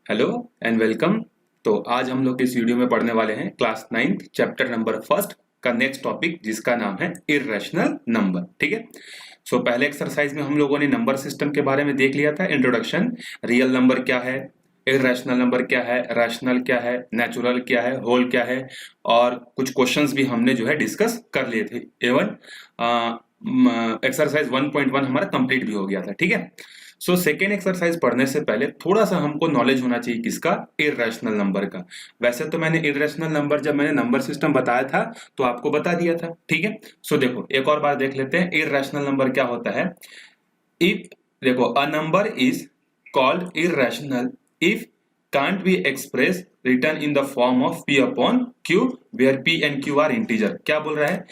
Hello and welcome. तो आज हम लोग इस वीडियो में पढ़ने वाले हैं class 9th chapter number first का नेक्स्ट टॉपिक, जिसका नाम है इर्रेशनल नंबर। ठीक है। सो पहले एक्सरसाइज में हम लोगों ने नंबर सिस्टम के बारे में देख लिया था, इंट्रोडक्शन। रियल नंबर क्या है, इर्रेशनल नंबर क्या है, रैशनल क्या है, नेचुरल क्या है, होल क्या है, और कुछ क्वेश्चंस भी हमने जो है डिस्कस कर लिए थे। एवन एक्सरसाइज 1.1 हमारा कंप्लीट भी हो गया था। ठीक है। सो सेकेंड एक्सरसाइज पढ़ने से पहले थोड़ा सा हमको नॉलेज होना चाहिए किसका, इर्रेशनल नंबर का। वैसे तो मैंने इर्रेशनल नंबर जब मैंने नंबर सिस्टम बताया था तो आपको बता दिया था। ठीक है। सो देखो एक और बार देख लेते हैं इर्रेशनल नंबर क्या होता है। इफ देखो a number is called irrational if can't be expressed written in the form of p upon q where p and q are integer। क्या बोल रहा है,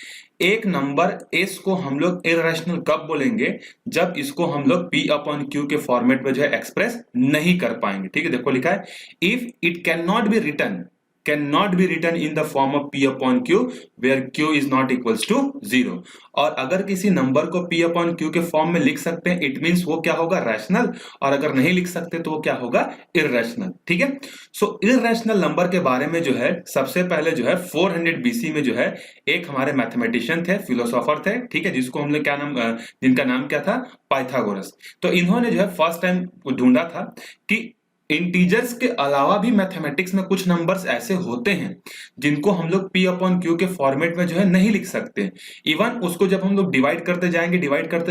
एक नंबर s को हम लोग इर्रेशनल कब बोलेंगे, जब इसको हम लोग p अपॉन q के फॉर्मेट में जो है एक्सप्रेस नहीं कर पाएंगे। ठीक है, देखो लिखा है if it can not be written in the form of p upon q where q is not equals to 0। और अगर किसी नंबर को p upon q के फॉर्म में लिख सकते हैं, इट मींस वो क्या होगा, रैशनल। और अगर नहीं लिख सकते तो वो क्या होगा, इर्रेशनल। ठीक है। सो इर्रेशनल नंबर के बारे में जो है सबसे पहले जो है 400 BC में जो है एक हमारे मैथमेटिशियन थे, फिलोसोफर थे। ठीक है, जिसको हम लोग क्या नाम जिनका नाम क्या था, पाइथागोरस। तो इन्होंने जो है फर्स्ट टाइम ढूंढा था कि इंटीजर्स के अलावा भी मैथमेटिक्स में कुछ नंबर्स ऐसे होते हैं जिनको हम लोग p अपॉन क्यू के फॉर्मेट में जो है नहीं लिख सकते। इवन उसको जब हम लोग डिवाइड करते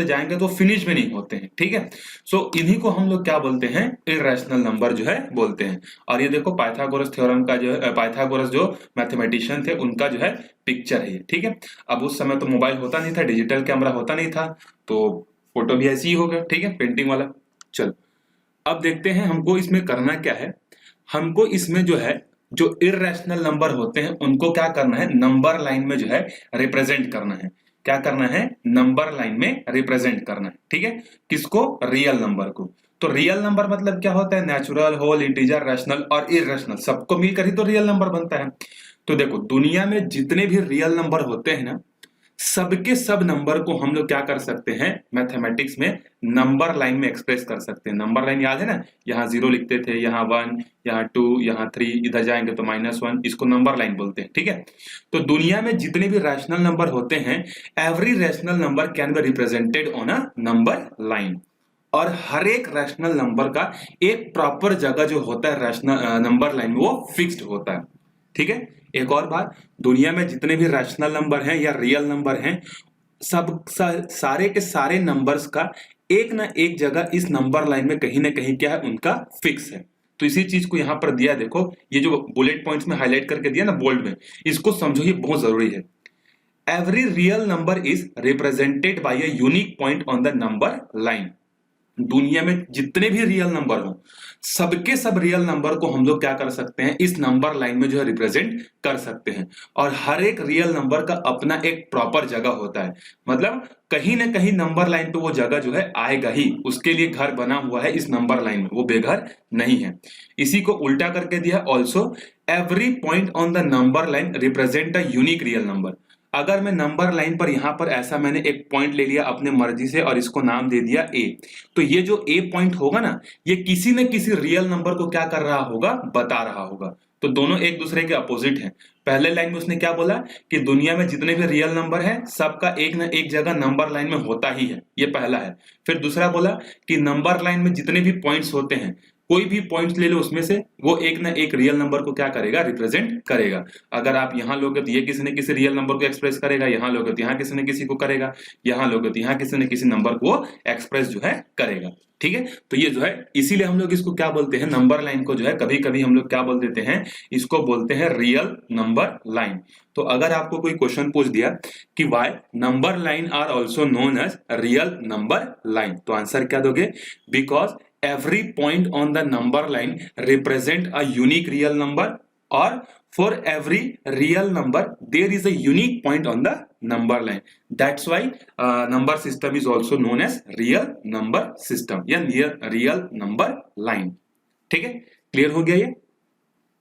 जाएंगे तो फिनिश में नहीं होते हैं। ठीक है। सो इन्हीं को हम लोग क्या बोलते हैं, इर्रेशनल नंबर जो है बोलते हैं। और ये देखो पाइथागोरस थ्योरम का जो है, पाइथागोरस जो मैथमेटिशियन थे उनका जो है पिक्चर है। ठीक है। अब उस समय तो मोबाइल होता नहीं था, डिजिटल कैमरा होता नहीं था, तो फोटो भी ऐसी ही हो गया। ठीक है, पेंटिंग वाला। चलो अब देखते हैं हमको इसमें करना क्या है। हमको इसमें जो है जो इर्रेशनल नंबर होते हैं उनको क्या करना है, नंबर लाइन में जो है रिप्रेजेंट करना है। क्या करना है, नंबर लाइन में रिप्रेजेंट करना है। ठीक है, किसको, रियल नंबर को। तो रियल नंबर मतलब क्या होता है, नेचुरल, होल, इंटीजर, रैशनल और इर्रेशनल सबको मिलकर ही तो रियल नंबर बनता है। तो देखो दुनिया में जितने भी रियल नंबर होते हैं ना, सबके सब नंबर को हम लोग क्या कर सकते हैं, मैथमेटिक्स में नंबर लाइन में एक्सप्रेस कर सकते हैं। नंबर लाइन याद है ना, यहाँ 0 लिखते थे, यहाँ 1, यहाँ 2, यहाँ 3, इधर जाएंगे तो -1, इसको नंबर लाइन बोलते हैं। ठीक है। तो दुनिया में जितने भी रैशनल नंबर होते हैं, every rational number can be represented on a number line. और हर एक रैशनल नंबर का एक प्रॉपर जगह जो होता है रैशनल नंबर लाइन में, वो फिक्स्ड होता है। ठीक है। एक और बात, दुनिया में जितने भी रैशनल नंबर हैं या रियल नंबर हैं, सारे के सारे नंबर्स का एक ना एक जगह इस नंबर लाइन में कहीं ना कहीं क्या है, उनका फिक्स है। तो इसी चीज को यहां पर दिया, देखो ये जो बुलेट पॉइंट्स में हाईलाइट करके दिया ना बोल्ड में, इसको समझो, ये बहुत जरूरी है। Every real number is represented by a unique point on the number line. दुनिया में जितने भी रियल नंबर हो, सबके सब रियल नंबर को हम लोग क्या कर सकते हैं, इस नंबर लाइन में जो है रिप्रेजेंट कर सकते हैं। और हर एक रियल नंबर का अपना एक प्रॉपर जगह होता है, मतलब कहीं ना कहीं नंबर लाइन पे वो जगह जो है आएगा ही, उसके लिए घर बना हुआ है इस नंबर लाइन में, वो बेघर नहीं है। इसी को उल्टा करके दिया, also every point on the number line represent a unique real number. अगर मैं नंबर लाइन पर यहां पर ऐसा मैंने एक पॉइंट ले लिया अपने मर्जी से और इसको नाम दे दिया ए, तो ये जो ए पॉइंट होगा ना, ये किसी न किसी रियल नंबर को क्या कर रहा होगा, बता रहा होगा। तो दोनों एक दूसरे के अपोजिट हैं। पहले लाइन में उसने क्या बोला कि दुनिया में जितने भी रियल नंबर हैं सबका एक ना एक जगह नंबर लाइन में होता ही है, ये पहला है। फिर दूसरा बोला कि नंबर लाइन में जितने भी पॉइंट्स होते हैं, कोई भी पॉइंट्स ले लो उसमें से, वो एक ना एक रियल नंबर को क्या करेगा, रिप्रेजेंट करेगा। अगर आप यहां लोगे तो ये किसी न किसी रियल नंबर को एक्सप्रेस करेगा, यहां लोगे तो यहां किसी न किसी को करेगा, यहां लोगे तो यहां किसी न किसी नंबर को एक्सप्रेस जो है करेगा। ठीक है। तो ये जो है इसीलिए हम लोग इसको क्या बोलते हैं, नंबर लाइन को जो है कभी कभी हम लोग क्या बोल देते हैं, इसको बोलते हैं रियल नंबर लाइन। तो अगर आपको कोई क्वेश्चन पूछ दिया कि why number line are also known as real number line, तो आंसर क्या दोगे, because every point on the number line represent a unique real number, or for every real number there is a unique point on the number line. That's why number system is also known as real number system या real number line। ठीक है, clear हो गया ये।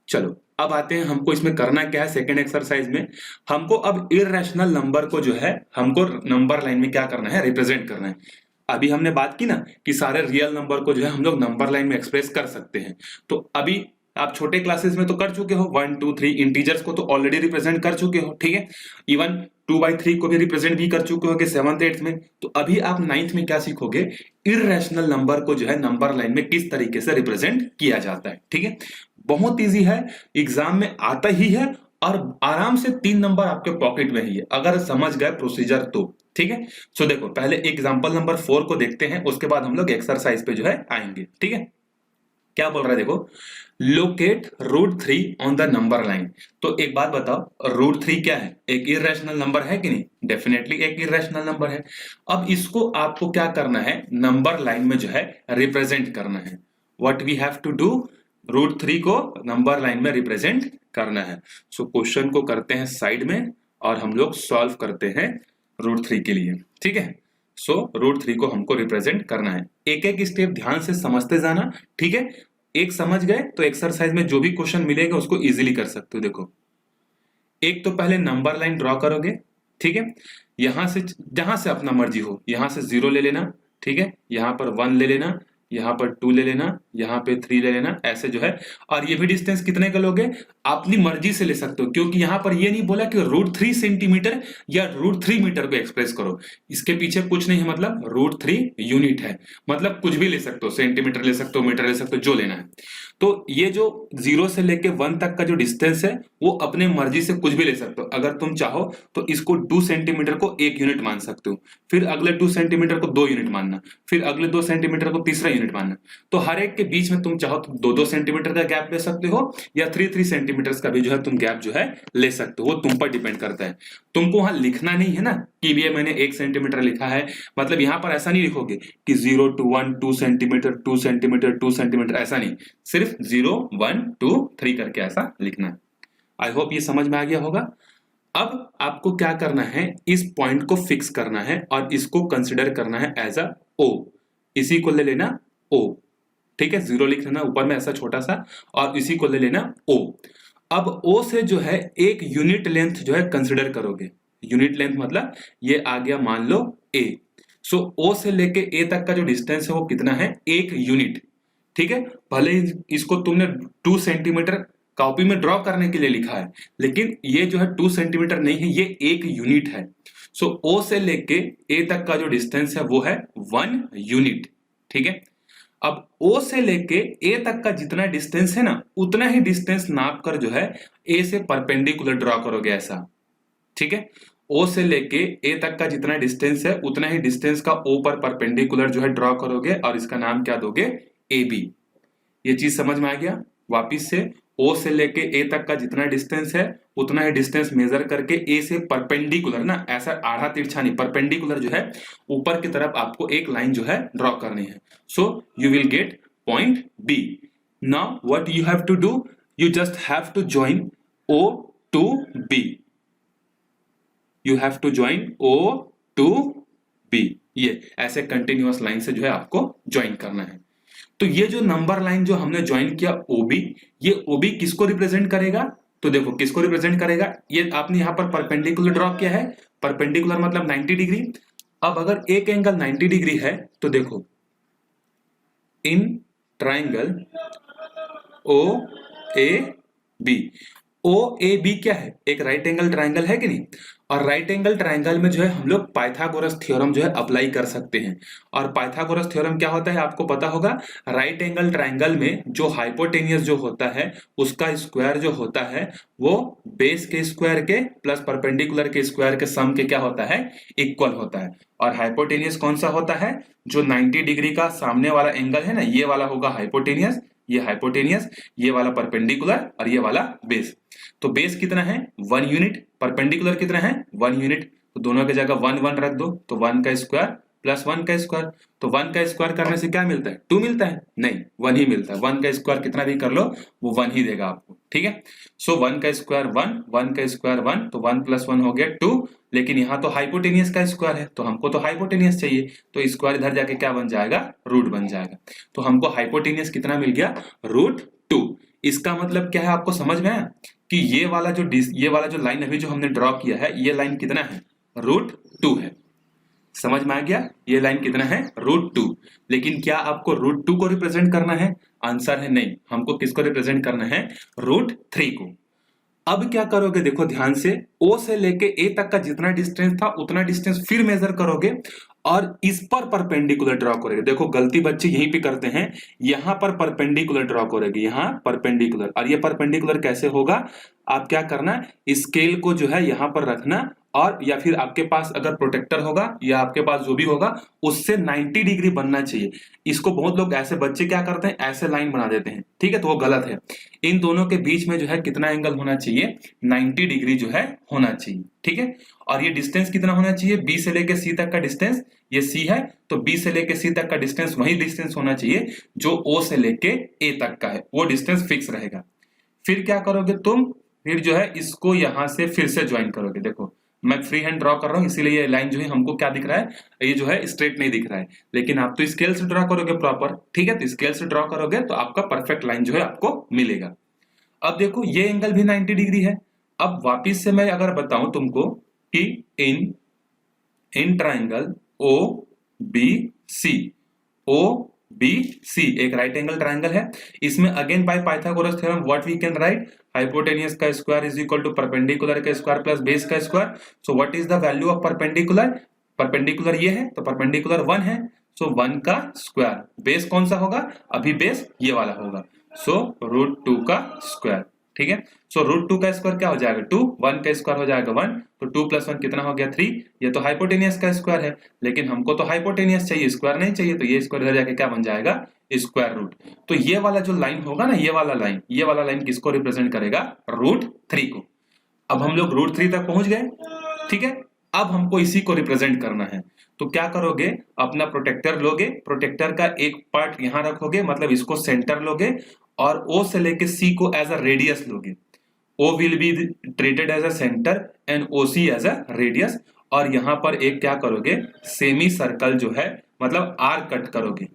चलो अब आते हैं, हमको इसमें करना क्या है, सेकेंड एक्सरसाइज में हमको अब इर्रेशनल नंबर को जो है हमको नंबर लाइन में क्या करना है, रिप्रेजेंट करना है। अभी हमने बात की ना कि सारे रियल नंबर को जो है हम लोग नंबर लाइन में एक्सप्रेस कर सकते हैं। तो अभी आप छोटे क्लासेस में तो कर चुके हो, 1 2 3 इंटीजर्स को तो ऑलरेडी रिप्रेजेंट कर चुके हो, ठीक है। इवन 2/3 को भी रिप्रेजेंट भी कर चुके हो कि 7th 8th में। तो अभी आप 9th में क्या सीखोगे, इर्रेशनल नंबर को जो है नंबर लाइन में किस तरीके से रिप्रेजेंट किया जाता है, ठीक है। बहुत ईजी है, एग्जाम में आता ही है और आराम से 3 नंबर आपके पॉकेट में ही है अगर समझ गए प्रोसीजर तो, ठीक है। सो देखो पहले एग्जांपल नंबर 4 को देखते हैं, उसके बाद हम लोग एक्सरसाइज पे जो है आएंगे, ठीक है। क्या बोल रहा है देखो, locate √3 on the number line. तो एक बात बताओ, √3 क्या है, एक इर्रेशनल नंबर है कि नहीं, डेफिनेटली एक इर्रेशनल नंबर है। अब इसको आपको क्या करना है, नंबर लाइन में जो है रिप्रेजेंट करना है। What we have to do, √3 को नंबर लाइन में रिप्रेजेंट करना है। सो क्वेश्चन को करते हैं साइड में और हम लोग सॉल्व करते हैं √3 के लिए, ठीक है। सो √3 को हमको रिप्रेजेंट करना है। एक एक स्टेप ध्यान से समझते जाना, ठीक है। एक समझ गए तो एक्सरसाइज में जो भी क्वेश्चन मिलेगा उसको इजीली कर सकते हो। देखो एक तो पहले नंबर लाइन ड्रॉ करोगे, ठीक है। यहां से जहां से अपना मर्जी हो, यहां से 0 ले लेना, ठीक है। यहां पर 1 ले लेना, यहां पर 2 ले लेना, यहां पे 3 ले लेना, ऐसे जो है। और ये भी डिस्टेंस कितने का लोगे, अपनी मर्जी से ले सकते हो, क्योंकि यहां पर ये नहीं बोला कि √3 सेंटीमीटर या √3 मीटर को एक्सप्रेस करो। इसके पीछे कुछ नहीं है, मतलब √3 यूनिट है, मतलब कुछ भी ले सकते हो, सेंटीमीटर ले सकते हो, मीटर ले सकते हो, जो लेना है। तो ये जो 0 से लेके 1 तक का जो डिस्टेंस है वो अपने मर्जी से कुछ भी ले सकते हो। अगर तुम चाहो तो इसको 2 सेंटीमीटर को 1 यूनिट मान सकते हो, फिर अगले 2 सेंटीमीटर को 2 यूनिट मानना, फिर अगले 2 सेंटीमीटर को तीसरा यूनिट मानना। तो हर एक के बीच में तुम चाहो तो 2-2 सेंटीमीटर का गैप ले सकते हो, या 3-3 सेंटीमीटर का भी जो है तुम गैप जो है ले सकते हो, वो तुम पर डिपेंड करता है। तुमको वहां लिखना नहीं है ना कि ये मैंने 1 सेंटीमीटर लिखा है, मतलब यहां पर ऐसा नहीं लिखोगे कि 0 to 1 2 सेंटीमीटर 2 सेंटीमीटर 2 सेंटीमीटर, ऐसा नहीं, सिर्फ 0 1 2 3 करके ऐसा लिखना है। आई होप ये समझ में आ गया होगा। अब आपको क्या करना है, इस पॉइंट को फिक्स करना है और इसको कंसिडर करना है एज अ O। इसी को ले लेना O, ठीक है। 0 लिख लेना ऊपर में ऐसा छोटा सा, और इसी को ले लेना O। अब O से जो है एक यूनिट लेंथ जो है कंसिडर करोगे। यूनिट लेंथ मतलब ये आ गया मान लो A। सो O से लेके A तक का जो डिस्टेंस है वो कितना है, 1 यूनिट, ठीक है। भले ही इसको तुमने 2 सेंटीमीटर कॉपी में ड्रॉ करने के लिए लिखा है, लेकिन ये जो है 2 सेंटीमीटर नहीं है, ये 1 यूनिट है। सो O से लेके A तक का जो डिस्टेंस है वो है 1 यूनिट, ठीक है। अब O से लेके A तक का जितना डिस्टेंस है ना, उतना ही डिस्टेंस नाप कर जो है A से परपेंडिकुलर ड्रॉ करोगे ऐसा, ठीक है। O से लेके A तक का जितना डिस्टेंस है उतना ही डिस्टेंस का O पर परपेंडिकुलर जो है ड्रॉ करोगे, और इसका नाम क्या दोगे, AB। ये चीज समझ में आ गया। वापिस से O से लेके A तक का जितना डिस्टेंस है उतना ही डिस्टेंस मेजर करके A से परपेंडिकुलर ना, ऐसा आधा तिरछा नहीं, परपेंडिकुलर जो है ऊपर की तरफ आपको एक लाइन जो है ड्रॉ करनी है। So you will get point B। Now what you have to do, you just have to join O to B। You have to join O to B। ये ऐसे कंटिन्यूअस लाइन से जो है आपको ज्वाइन करना है। तो ये जो नंबर लाइन जो हमने ज्वाइन किया OB, ये OB किसको रिप्रेजेंट करेगा, तो देखो किसको रिप्रेजेंट करेगा, ये आपने यहां पर परपेंडिकुलर ड्रॉ किया है, परपेंडिकुलर मतलब 90 डिग्री। अब अगर एक एंगल 90 डिग्री है तो देखो इन ट्राइंगल OAB, OAB क्या है, एक राइट एंगल ट्राइंगल है कि नहीं। और राइट एंगल ट्राइंगल में जो है हम लोग पाइथागोरस थ्योरम जो है अप्लाई कर सकते हैं। और पाइथागोरस थ्योरम क्या होता है आपको पता होगा, राइट एंगल ट्राइंगल में जो हाइपोटेनियस जो होता है उसका स्क्वायर जो होता है वो बेस के स्क्वायर के प्लस परपेंडिकुलर के स्क्वायर के सम के क्या होता है, इक्वल होता है। और हाइपोटेनियस कौन सा होता है, जो 90 डिग्री का सामने वाला एंगल है ना, ये वाला होगा हाइपोटेनियस, ये हाइपोटेनियस, ये वाला परपेंडिकुलर और ये वाला बेस। तो बेस कितना है 1 यूनिट, परपेंडिकुलर कितना है 1 यूनिट, तो दोनों की जगह 1 1 रख दो, तो 1 का स्क्वायर प्लस 1 का स्क्वायर। तो 1 का स्क्वायर करने से क्या मिलता है, 2 मिलता है, नहीं 1 ही मिलता है। 1 का स्क्वायर कितना भी कर लो वो 1 ही देगा आपको, ठीक है। सो 1 का स्क्वायर 1, 1 का स्क्वायर 1, तो 1 + 1 हो गया 2। लेकिन यहाँ तो हाइपोटेनियस का स्क्वायर है तो हमको तो हाइपोटेनियस चाहिए, तो स्क्वायर इधर जाके क्या बन जाएगा, रूट बन जाएगा। तो हमको हाइपोटेनियस कितना मिल गया, √2। इसका मतलब क्या है आपको समझ में आया कि ये वाला जो लाइन अभी जो हमने ड्रॉ किया है, ये लाइन कितना है, √2 है। समझ में आ गया? ये लाइन कितना है? √2। लेकिन क्या आपको √2 को रिप्रेजेंट करना है? आंसर है नहीं, हमको किसको रिप्रेजेंट करना है? √3 को। अब क्या करोगे, देखो ध्यान से, O से लेके A तक का जितना डिस्टेंस था उतना डिस्टेंस फिर मेजर करोगे और इस पर परपेंडिकुलर ड्रॉ करोगे। देखो गलती बच्चे यहीं पे करते हैं, यहां पर परपेंडिकुलर ड्रॉ करोगे, यहां परपेंडिकुलर। और ये परपेंडिकुलर कैसे होगा? आप क्या करना, स्केल को जो है यहां पर रखना, और या फिर आपके पास अगर प्रोटेक्टर होगा या आपके पास जो भी होगा उससे 90 डिग्री बनना चाहिए। इसको बहुत लोग ऐसे बच्चे क्या करते हैं, ऐसे लाइन बना देते हैं, ठीक है, तो वो गलत है। इन दोनों के बीच में जो है कितना एंगल होना चाहिए? 90 डिग्री जो है होना चाहिए, ठीक है। और ये डिस्टेंस कितना होना चाहिए? बी से लेके सी तक का डिस्टेंस, ये सी है तो बी से लेके सी तक का डिस्टेंस वही डिस्टेंस होना चाहिए जो ओ से लेके ए तक का है, वो डिस्टेंस फिक्स रहेगा। फिर क्या करोगे तुम? फिर जो है इसको यहां से फिर से ज्वाइन करोगे। देखो मैं फ्री हैंड ड्रॉ कर रहा हूं, इसीलिए ये लाइन जो है हमको क्या दिख रहा है, ये जो है स्ट्रेट नहीं दिख रहा है, लेकिन आप तो स्केल से ड्रॉ करोगे प्रॉपर, ठीक है, तो स्केल से ड्रॉ करोगे तो आपका परफेक्ट लाइन जो है आपको मिलेगा। अब देखो ये एंगल भी 90 डिग्री है। अब वापिस से मैं अगर बताऊं तुमको कि in in triangle O B C, O B C एक राइट एंगल ट्राइंगल है, इसमें again by Pythagoras theorem what we can write, hypotenuse का square is equal to perpendicular का स्क्वायर प्लस बेस का square. So what is the value of perpendicular? Perpendicular ये है तो perpendicular 1 है, सो 1 का स्क्वायर। बेस कौन सा होगा? अभी बेस ये वाला होगा, सो √2 का स्क्वायर, ठीक है। सो √2 का स्क्वायर क्या हो जाएगा? 2, 1 का स्क्वायर हो जाएगा 1, तो 2 + 1 कितना हो गया? 3। ये तो हाइपोटेनियस का स्क्वायर है, लेकिन हमको तो हाइपोटेनियस चाहिए, स्क्वायर नहीं चाहिए, तो ये स्क्वायर इधर जाके क्या बन जाएगा? Square root. तो ये वाला जो लाइन होगा ना, ये वाला लाइन किसको रिप्रेजेंट करेगा? √3 को। अब हम लोग √3 तक पहुंच गए, ठीक है। अब हमको इसी को रिप्रेजेंट करना है, तो क्या करोगे? अपना प्रोटेक्टर लोगे, प्रोटेक्टर का एक पार्ट यहां रखोगे, मतलब इसको सेंटर लोगे, और O से लेके C को एज अ रेडियस लोगे। O will be treated as a centre and OC as a radius. और यहां पर एक क्या करोगे? सेमी सर्कल जो है, मतलब आर्क कट करोगे।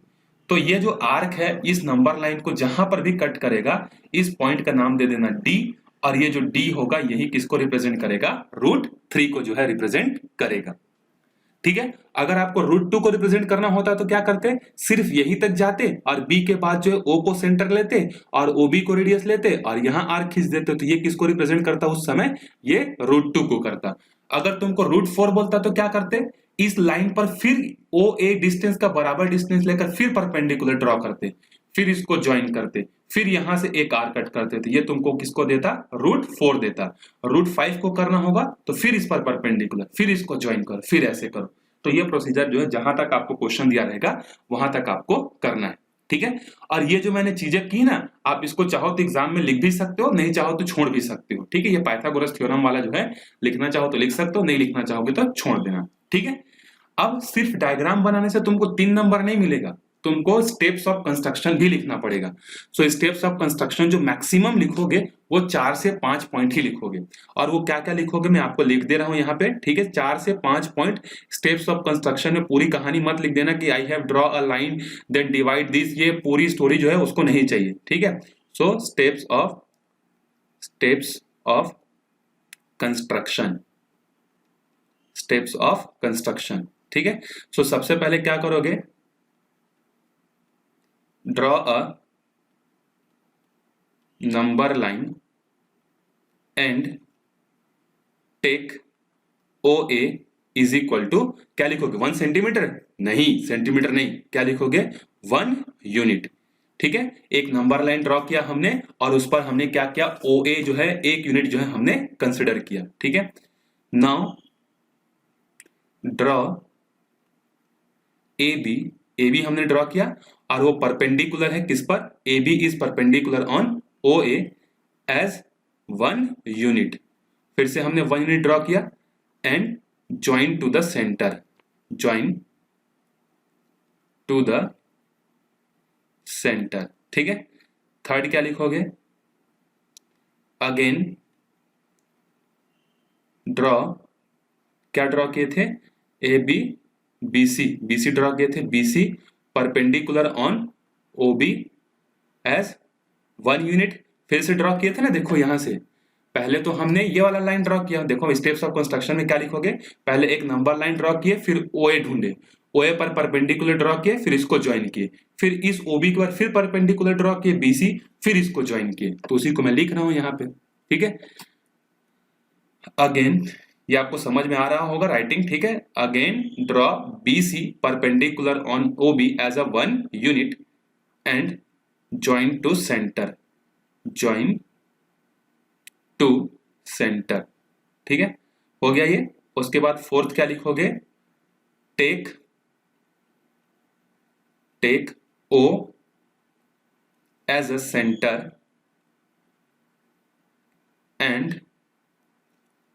तो ये जो आर्क है इस नंबर लाइन को जहां पर भी कट करेगा, इस पॉइंट का नाम दे देना D, और ये जो D होगा यही किसको रिप्रेजेंट करेगा? √3 को जो है रिप्रेजेंट करेगा, ठीक है। अगर आपको √2 को रिप्रेजेंट करना होता तो क्या करते? सिर्फ यही तक जाते और B के बाद जो है O को सेंटर लेते और OB को रेडियस लेते और यहां आर्क खींच देते, तो ये किसको रिप्रेजेंट करता उस समय? ये √2 को करता। अगर तुमको √4 बोलता तो क्या करते? इस लाइन पर फिर OA डिस्टेंस का बराबर डिस्टेंस लेकर फिर परपेंडिकुलर ड्रॉ करते, फिर इसको ज्वाइन करते, फिर यहां से एक आर्क कट करते, तो ये तुमको किसको देता? √4 देता। √5 को करना होगा तो फिर इस पर परपेंडिकुलर, फिर इसको ज्वाइन करो, फिर ऐसे करो। तो ये प्रोसीजर जो है जहां तक आपको क्वेश्चन दिया रहेगा वहां तक आपको करना है, ठीक है। और ये जो मैंने चीजें की ना, आप इसको चाहो तो एग्जाम में लिख भी सकते हो, नहीं चाहो तो छोड़ भी सकते हो, ठीक है। ये पाइथागोरस थ्योरम वाला जो है, लिखना चाहो तो लिख सकते हो, नहीं लिखना चाहोगे तो छोड़ देना, ठीक है। अब सिर्फ डायग्राम बनाने से तुमको 3 नंबर नहीं मिलेगा, तुमको स्टेप्स ऑफ कंस्ट्रक्शन भी लिखना पड़ेगा। सो स्टेप्स ऑफ कंस्ट्रक्शन जो मैक्सिमम लिखोगे वो 4 से 5 पॉइंट ही लिखोगे। और वो क्या क्या लिखोगे मैं आपको लिख दे रहा हूं यहाँ पे, ठीक है। 4 से 5 पॉइंट स्टेप्स ऑफ कंस्ट्रक्शन में। पूरी कहानी मत लिख देना कि I have draw a line then divide this, ये पूरी स्टोरी जो है उसको नहीं चाहिए, ठीक है। So steps of construction, steps of construction, ठीक है। सो सबसे पहले क्या करोगे? Draw a number line and take OA is equal to, क्या लिखोगे? 1 सेंटीमीटर? नहीं, सेंटीमीटर नहीं, क्या लिखोगे? 1 यूनिट, ठीक है। एक नंबर लाइन ड्रॉ किया हमने और उस पर हमने क्या किया? OA जो है 1 यूनिट जो है हमने कंसिडर किया, ठीक है। नाउ ड्रॉ AB हमने ड्रॉ किया और वो परपेंडिकुलर है किस पर? AB is perpendicular on OA as 1 unit. फिर से हमने 1 यूनिट ड्रॉ किया and join to the centre, join to the centre, ठीक है। थर्ड क्या लिखोगे? अगेन ड्रॉ, क्या ड्रॉ किए थे? AB BC ड्रॉ किए थे, BC perpendicular on OB as 1 unit. फिर से ड्रॉ किए थे ना, देखो यहां से पहले तो हमने ये वाला लाइन ड्रॉ किया, देखो स्टेप्स ऑफ कंस्ट्रक्शन में क्या लिखोगे, पहले एक नंबर लाइन ड्रॉ किए, फिर ओए ढूंढे, ओए पर परपेंडिकुलर ड्रॉ किए, फिर इसको ज्वाइन किए, फिर इस ओबी के बाद फिर परपेंडिकुलर ड्रॉ किए बीसी, फिर इसको ज्वाइन किए। तो उसी को मैं लिख रहा हूं यहाँ पे, ठीक है। अगेन ये आपको समझ में आ रहा होगा राइटिंग, ठीक है। Again draw BC perpendicular on OB as a one unit and join to centre, join to centre, ठीक है, हो गया ये। उसके बाद फोर्थ क्या लिखोगे, take O as a centre and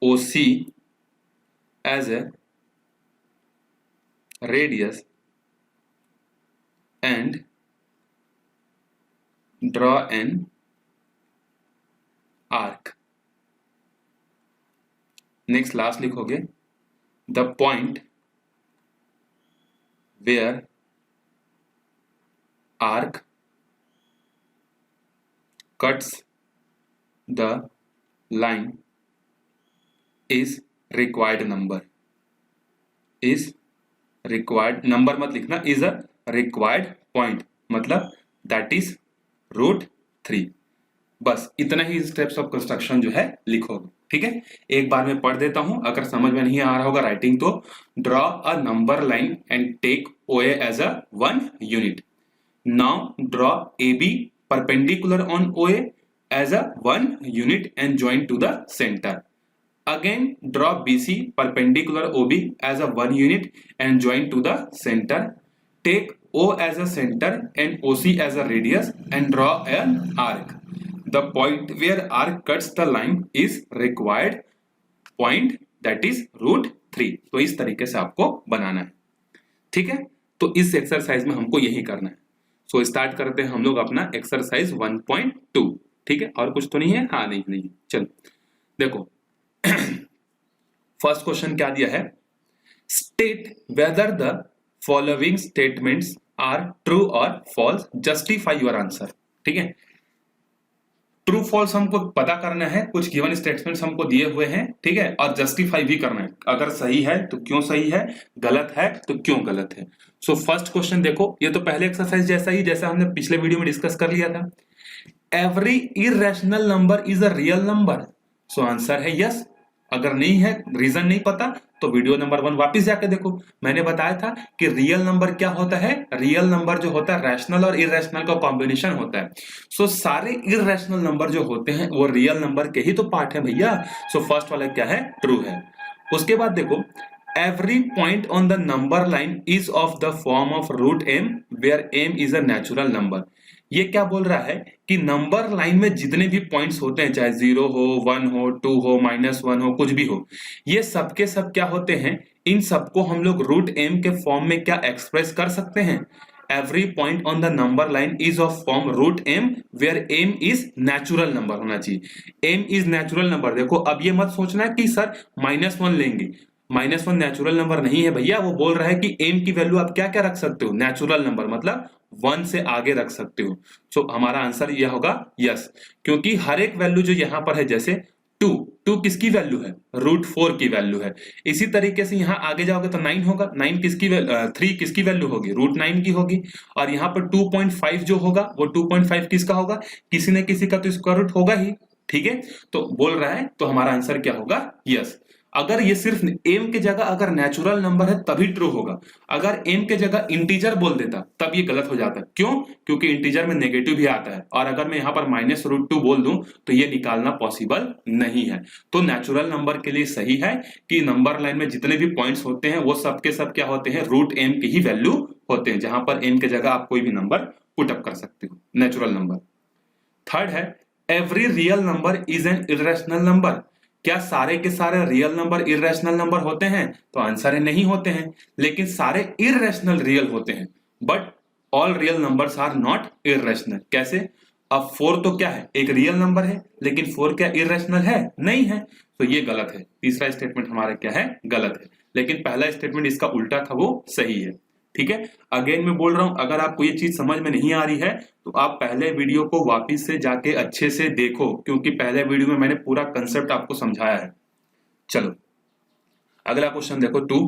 OC as a radius and draw an arc. Next last लिखोगे, the point where arc cuts the line is required number, is required number मत लिखना, is a required point, मतलब that is √3। बस इतना ही steps of construction जो है लिखोगे, ठीक है। एक बार मैं पढ़ देता हूं, अगर समझ में नहीं आ रहा होगा राइटिंग तो, draw a number line and take OA as a one unit. Now draw AB perpendicular on OA as a one unit and join to the centre. Again draw BC perpendicular OB as a one unit and join to the center. Take O as a center and OC as a radius and draw an arc. The point where arc cuts the line is required point, that is √3। तो इस तरीके से आपको बनाना है, ठीक है। तो इस एक्सरसाइज में हमको यही करना है। सो स्टार्ट करते हैं हम लोग अपना एक्सरसाइज 1.2, ठीक है। और कुछ तो नहीं है, हाँ नहीं, चलो देखो। फर्स्ट क्वेश्चन क्या दिया है, state whether the following statements are true और फॉल्स, जस्टिफाई योर आंसर, ठीक है। ट्रू फॉल्स हमको पता करना है, कुछ गिवन स्टेटमेंट्स हमको दिए हुए हैं, ठीक है, और जस्टिफाई भी करना है, अगर सही है तो क्यों सही है, गलत है तो क्यों गलत है। सो फर्स्ट क्वेश्चन देखो, ये तो पहले एक्सरसाइज जैसा ही, जैसा हमने पिछले वीडियो में डिस्कस कर लिया था। Every irrational number is a real number. So answer है यस। अगर नहीं है, रीजन नहीं पता, तो वीडियो नंबर 1 वापस जाके देखो। मैंने बताया था कि रियल नंबर क्या होता है, रियल नंबर जो होता है रैशनल और इररेशनल का कॉम्बिनेशन होता है। सो सारे इररेशनल नंबर जो होते हैं वो रियल नंबर के ही तो पार्ट है भैया। सो फर्स्ट वाला क्या है, ट्रू है। उसके बाद देखो, every point on the number line is of the form of √m where m is a natural number. ये क्या बोल रहा है कि नंबर लाइन में जितने भी पॉइंट्स होते हैं, चाहे 0 हो, 1 हो, 2 हो, -1 हो, कुछ भी हो, ये सब के सब क्या होते हैं, इन सबको हम लोग √m के फॉर्म में क्या एक्सप्रेस कर सकते हैं। Every point on the number line is of form √m where m is natural number होना चाहिए। m is natural number. देखो अब ये मत सोचना कि सर -1 लेंगे, -1 नेचुरल नंबर नहीं है भैया। वो बोल रहा है कि m की वैल्यू आप क्या क्या रख सकते हो, नेचुरल नंबर, मतलब 1 से आगे रख सकते हो। सो हमारा आंसर यह होगा यस, क्योंकि हर एक वैल्यू जो यहां पर है, जैसे 2 किसकी वैल्यू है, √4 की वैल्यू है। इसी तरीके से यहां आगे जाओगे तो 9 होगा, 9 किसकी 3 किसकी वैल्यू होगी, √9 की होगी। और यहां पर 2.5 जो होगा वो 2.5 किसका होगा, किसी न किसी का तो स्क्वायर रूट होगा ही, ठीक है। तो बोल रहा है, तो हमारा आंसर क्या होगा, यस। अगर ये सिर्फ m की जगह अगर नेचुरल नंबर है तभी ट्रू होगा। अगर m के जगह इंटीजर बोल देता तब ये गलत हो जाता। क्यों, क्योंकि इंटीजर में नेगेटिव भी आता है, और अगर मैं यहाँ पर -√2 बोल दूं तो ये निकालना पॉसिबल नहीं है। तो नेचुरल नंबर के लिए सही है कि नंबर लाइन में जितने भी पॉइंट्स होते हैं वो सब के सब क्या होते हैं, √m की ही वैल्यू होते हैं, जहां पर m के जगह आप कोई भी नंबर पुट अप कर सकते हो, नेचुरल नंबर। थर्ड है, every real number is an irrational number. क्या सारे के सारे रियल नंबर इररेशनल नंबर होते हैं, तो आंसर है नहीं होते हैं, लेकिन सारे इररेशनल रियल होते हैं। But all real numbers are not irrational. कैसे, अब 4 तो क्या है, एक रियल नंबर है, लेकिन 4 क्या इररेशनल है, नहीं है, तो ये गलत है। तीसरा स्टेटमेंट हमारा क्या है, गलत है। लेकिन पहला स्टेटमेंट इसका उल्टा था, वो सही है। ठीक है, अगेन मैं बोल रहा हूं, अगर आपको ये चीज समझ में नहीं आ रही है तो आप पहले वीडियो को वापस से जाके अच्छे से देखो, क्योंकि पहले वीडियो में मैंने पूरा कंसेप्ट आपको समझाया है। चलो अगला क्वेश्चन देखो 2,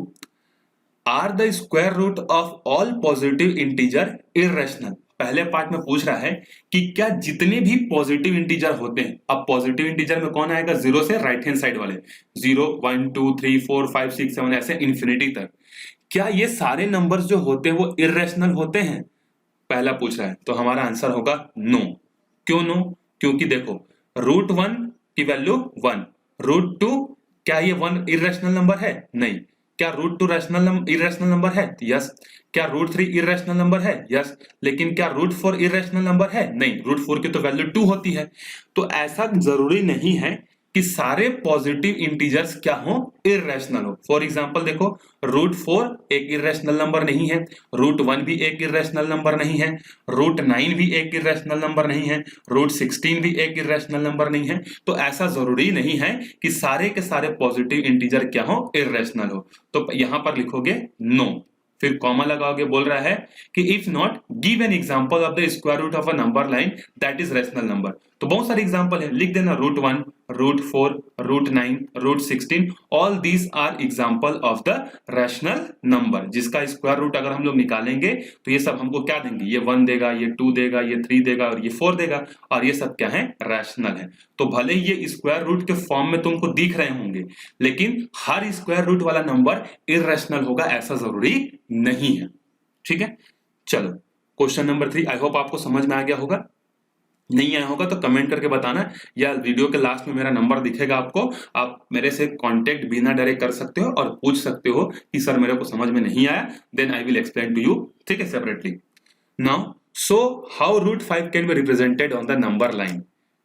are the square root of all positive integer irrational. पहले पार्ट में पूछ रहा है कि क्या जितने भी पॉजिटिव इंटीजर होते हैं, अब पॉजिटिव इंटीजर में कौन आएगा, जीरो से राइट हैंड साइड वाले, 0 1 2 3 4 5 6 7 ऐसे इन्फिनिटी तक, क्या ये सारे नंबर्स जो होते हैं वो इररेशनल होते हैं, पहला पूछ रहा है। तो हमारा आंसर होगा नो। क्यों नो, क्योंकि देखो √1 की वैल्यू 1, √2 क्या ये 1 इररेशनल नंबर है, नहीं। क्या √2 इररेशनल नंबर है, यस। क्या √3 इररेशनल नंबर है, यस। लेकिन क्या √4 इररेशनल नंबर है, नहीं। √4 की तो वैल्यू 2 होती है। तो ऐसा जरूरी नहीं है कि सारे पॉजिटिव इंटीजर्स क्या हो, इररेशनल हो। फॉर एग्जांपल देखो √4 एक इररेशनल नंबर नहीं है, √1 भी एक इररेशनल नंबर नहीं है, √9 भी एक इररेशनल नंबर नहीं है, √16 भी एक इररेशनल नंबर नहीं है। तो ऐसा जरूरी नहीं है कि सारे के सारे पॉजिटिव इंटीजर क्या हो, इररेशनल हो। तो यहां पर लिखोगे नो, फिर कॉमा लगाओगे, बोल रहा है कि if not give an example of the square root of a number line that is rational number. तो बहुत सारे एग्जांपल है, लिख देना √1 √4 √9 √16, all these are example of the rational number, जिसका स्क्वायर रूट अगर हम लोग निकालेंगे तो ये सब हमको क्या देंगे, ये 1 देगा, ये 2 देगा, ये 3 देगा और ये 4 देगा, और ये सब क्या है, रैशनल है। तो भले ही ये स्क्वायर रूट के फॉर्म में तुमको दिख रहे होंगे, लेकिन हर स्क्वायर रूट वाला नंबर इररेशनल होगा ऐसा जरूरी नहीं है। ठीक है, चलो क्वेश्चन नंबर 3, आई होप आपको समझ में आ गया होगा। नहीं आया होगा तो कमेंट करके बताना, या वीडियो के लास्ट में मेरा नंबर दिखेगा आपको, आप मेरे से कांटेक्ट बिना डरे कर सकते हो और पूछ सकते हो कि सर मेरे को समझ में नहीं आया, then I will explain to you, ठीक है, separately. Now so how √5 can be represented on the number line.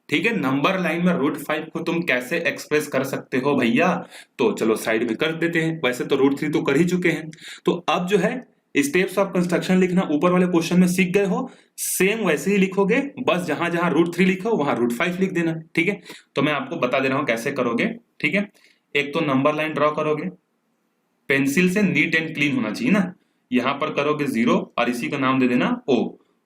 ठीक है, नंबर लाइन में √5 को तुम कैसे एक्सप्रेस कर सकते हो भैया, तो चलो साइड में कर देते हैं। वैसे तो √3 तो कर ही चुके हैं, तो अब जो है स्टेप्स ऑफ कंस्ट्रक्शन लिखना ऊपर वाले क्वेश्चन में सीख गए हो, सेम वैसे ही लिखोगे, बस जहां जहां √3 लिखो वहां √5 लिख देना। ठीक है, तो मैं आपको बता दे रहा हूं कैसे करोगे। ठीक है, एक तो नंबर लाइन ड्रॉ करोगे, पेंसिल से नीट एंड क्लीन होना चाहिए ना, यहां पर करोगे 0 और इसी का नाम दे देना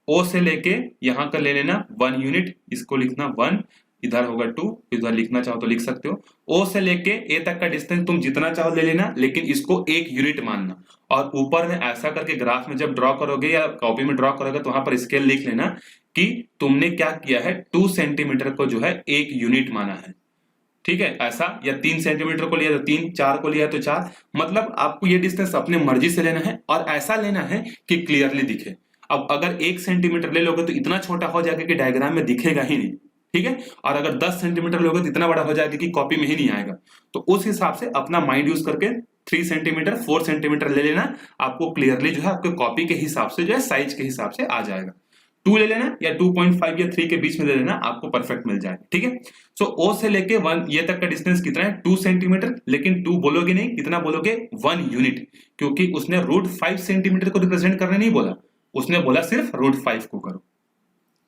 O से लेके यहां का ले लेना 1 यूनिट, इसको लिखना 1, इधर होगा 2, इधर लिखना चाहो तो लिख सकते हो। O से लेके A तक का डिस्टेंस तुम जितना चाहो ले लेना, लेकिन इसको 1 यूनिट मानना। और ऊपर में ऐसा करके ग्राफ में जब ड्रॉ करोगे या कॉपी में ड्रॉ करोगे तो वहां पर स्केल लिख लेना कि तुमने क्या किया है, 2 सेंटीमीटर को जो है 1 यूनिट माना है। ठीक है, ऐसा, या 3 सेंटीमीटर को लिया तो 3, 4 को लिया तो 4, मतलब आपको ये डिस्टेंस अपने मर्जी से लेना है और ऐसा लेना है कि क्लियरली दिखे। अब अगर 1 सेंटीमीटर ले लोगे तो इतना छोटा हो जाएगा कि डायग्राम में दिखेगा ही नहीं। ठीक है, और अगर 10 सेंटीमीटर लोगे तो इतना बड़ा हो जाएगा कि कॉपी में ही नहीं आएगा। तो उस हिसाब से अपना माइंड यूज करके 3 सेंटीमीटर 4 सेंटीमीटर ले लेना, आपको क्लियरली जो है आपके कॉपी के हिसाब से जो है साइज के हिसाब से आ जाएगा। 2 ले लेना या 2.5 या 3 के बीच में ले लेना, आपको परफेक्ट मिल जाएगा। ठीक है, सो O से लेके 1 ये तक का डिस्टेंस कितना है, 2 सेंटीमीटर, लेकिन 2 बोलोगे नहीं, कितना बोलोगे, 1 यूनिट, क्योंकि उसने √5 सेंटीमीटर को रिप्रेजेंट करने नहीं बोला, उसने बोला सिर्फ √5 को करो।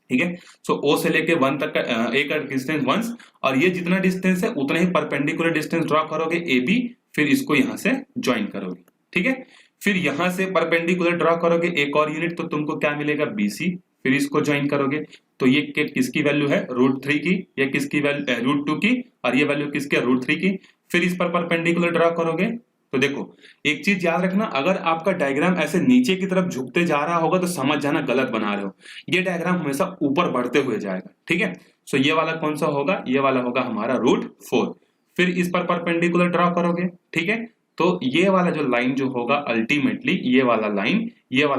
ठीक है, सो O से लेके 1 तक का A का डिस्टेंस 1, और ये जितना डिस्टेंस है उतना ही परपेंडिकुलर डिस्टेंस ड्रॉ करोगे AB, फिर इसको यहां से ज्वाइन करोगे। ठीक है, फिर यहां से परपेंडिकुलर ड्रॉ करोगे एक और यूनिट, तो तुमको क्या मिलेगा, BC, फिर इसको ज्वाइन करोगे। तो ये किसकी वैल्यू है, √3 की, या किसकी वैल्यू √2 की, और ये वैल्यू किसकी है, √3 की। फिर इस पर परपेंडिकुलर ड्रॉ करोगे। तो देखो एक चीज याद रखना, अगर आपका डायग्राम ऐसे नीचे की तरफ झुकते जा रहा होगा तो समझ जाना गलत बना रहे हो, ये डायग्राम हमेशा ऊपर बढ़ते हुए जाएगा। ठीक है, सो ये वाला कौन सा होगा, ये वाला होगा हमारा √4। फिर इस पर परपेंडिकुलर ड्रॉ करोगे। ठीक है, तो ये वाला जो लाइन जो होगा अल्टीमेटली ये वाला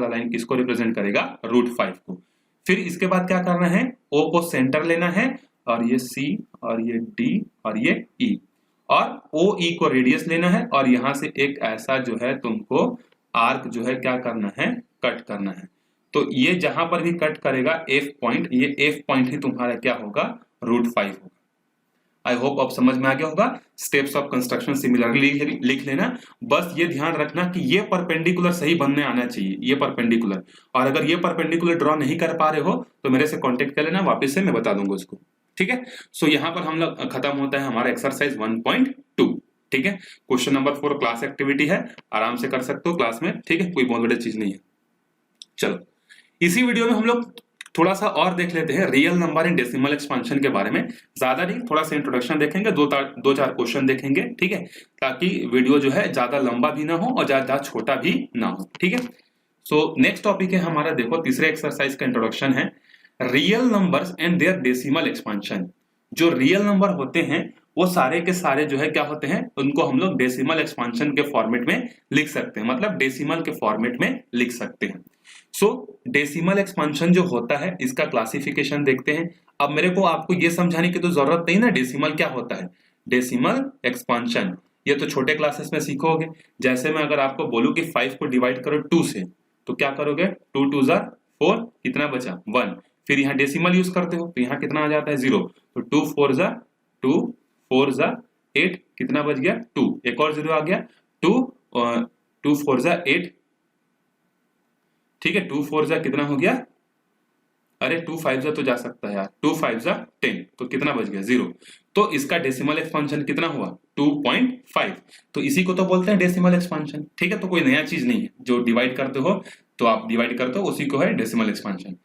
लाइन किसको रिप्रेजेंट करेगा, √5 को। फिर इसके बाद क्या करना है, O को सेंटर लेना है, और ये C और ये D और ये E, और OE को रेडियस लेना है, और यहां से एक ऐसा जो है तुमको आर्क जो है क्या करना है, कट करना है। तो ये जहां पर भी कट करेगा F पॉइंट, ये F पॉइंट ही तुम्हारा क्या होगा, √5 होगा। आई होप अब समझ में आ गया होगा। स्टेप्स ऑफ कंस्ट्रक्शन सिमिलरली लिख लेना, बस ये ध्यान रखना कि ये परपेंडिकुलर सही बनने आना चाहिए, ये परपेंडिकुलर, और अगर ये परपेंडिकुलर ड्रॉ नहीं कर पा रहे हो तो मेरे से कांटेक्ट कर लेना, वापस से मैं बता दूंगा उसको। ठीक है, सो यहां पर हम लोग खत्म होता है हमारा एक्सरसाइज 1.2। ठीक है। क्वेश्चन नंबर 4 क्लास एक्टिविटी है, आराम से कर सकते हो क्लास में, ठीक है, कोई बहुत बड़ी चीज नहीं है। चलो इसी वीडियो में हम लोग थोड़ा सा और देख लेते हैं real number in decimal expansion के बारे में। ज्यादा नहीं, थोड़ा सा इंट्रोडक्शन देखेंगे, दो चार क्वेश्चन देखेंगे, ठीक है, ताकि वीडियो जो है ज्यादा लंबा भी ना हो और ज्यादा छोटा भी ना हो, ठीक है। सो नेक्स्ट टॉपिक है हमारा, देखो तीसरे एक्सरसाइज का इंट्रोडक्शन है real numbers and their decimal expansion. जो रियल नंबर होते हैं वो सारे के सारे जो है क्या होते हैं, उनको हम लोग डेसिमल एक्सपांशन के फॉर्मेट में लिख सकते हैं, मतलब डेसिमल के फॉर्मेट में लिख सकते हैं। सो डेसिमल एक्सपांशन जो होता है इसका क्लासिफिकेशन देखते हैं। अब मेरे को आपको ये समझाने की तो जरूरत नहीं ना डेसिमल क्या होता है। डेसिमल एक्सपांशन ये तो छोटे क्लासेस में सीखोगे। जैसे मैं अगर आपको बोलूं कि 5 को डिवाइड करो 2 से, तो क्या करोगे, 2 2 ज़ा 4, कितना बचा 1, फिर यहाँ डेसिमल यूज करते हो तो यहाँ कितना आ जाता है 0, तो 2 4 ज़ा 2 4 ज़ा 8, कितना बच गया 2, एक और 0 आ गया 2 4 ज़ा 8, ठीक है, 2 4 ज़ा कितना हो गया, अरे 2 5 ज़ा तो जा सकता है यार, 2 5 ज़ा 10, तो कितना बच गया 0। तो इसका डेसिमल एक्सपांशन कितना हुआ 2.5, तो इसी को तो बोलते हैं डेसिमल एक्सपांशन, ठीक है। तो कोई नया चीज नहीं है, जो डिवाइड करते हो तो आप डिवाइड करते हो उसी को है डेसिमल एक्सपांशन।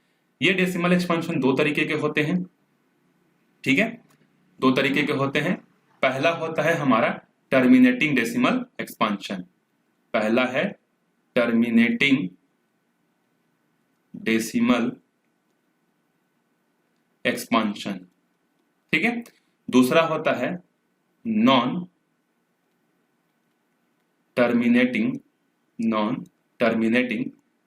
ये डेसिमल एक्सपांशन दो तरीके के होते हैं, ठीक है, दो तरीके के होते हैं। पहला होता है हमारा टर्मिनेटिंग डेसिमल एक्सपांशन, पहला है टर्मिनेटिंग डेसिमल एक्सपांशन, ठीक है। दूसरा होता है नॉन टर्मिनेटिंग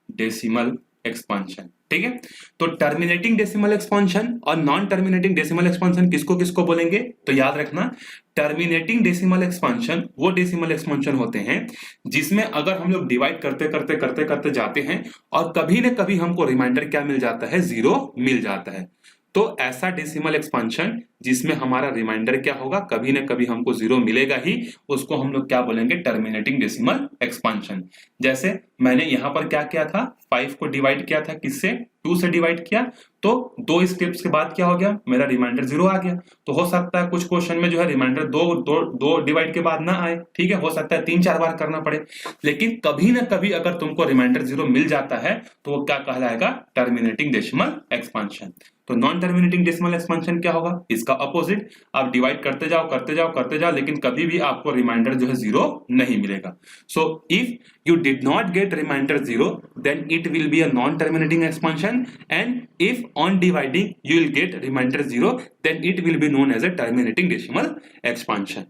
डेसिमल एक्सपांशन, ठीक है। तो टर्मिनेटिंग डेसिमल एक्सपांशन और नॉन टर्मिनेटिंग डेसिमल एक्सपांशन किसको किसको बोलेंगे, तो याद रखना टर्मिनेटिंग डेसिमल एक्सपांशन वो डेसिमल एक्सपांशन होते हैं जिसमें अगर हम लोग डिवाइड करते करते करते करते जाते हैं और कभी न कभी हमको रिमाइंडर क्या मिल जाता है, 0 मिल जाता है। तो ऐसा डेसिमल एक्सपांशन जिसमें हमारा रिमाइंडर क्या होगा, कभी ना कभी हमको 0 मिलेगा ही, उसको हम लोग क्या बोलेंगे, टर्मिनेटिंग डेसिमल एक्सपांशन। जैसे मैंने यहां पर क्या किया था, 5 को डिवाइड किया था किससे, 2 से डिवाइड किया, तो 2 स्टेप्स के बाद क्या हो गया, मेरा रिमाइंडर 0 आ गया। तो हो सकता है कुछ क्वेश्चन में जो है रिमाइंडर दो डिवाइड के बाद ना आए, ठीक है, हो सकता है 3-4 बार करना पड़े, लेकिन कभी ना कभी अगर तुमको रिमाइंडर 0 मिल जाता है तो वो क्या कहलाएगा, टर्मिनेटिंग डेसिमल एक्सपांशन। तो नॉन टर्मिनेटिंग डेसिमल एक्सपांशन क्या होगा, इसका अपोजिट, आप डिवाइड करते जाओ करते जाओ करते जाओ, लेकिन कभी भी आपको रिमाइंडर जो है 0 नहीं मिलेगा। So if you did not get remainder 0, then it will be a non-terminating expansion, and if on dividing you will get remainder 0, then it will be known as a terminating decimal expansion.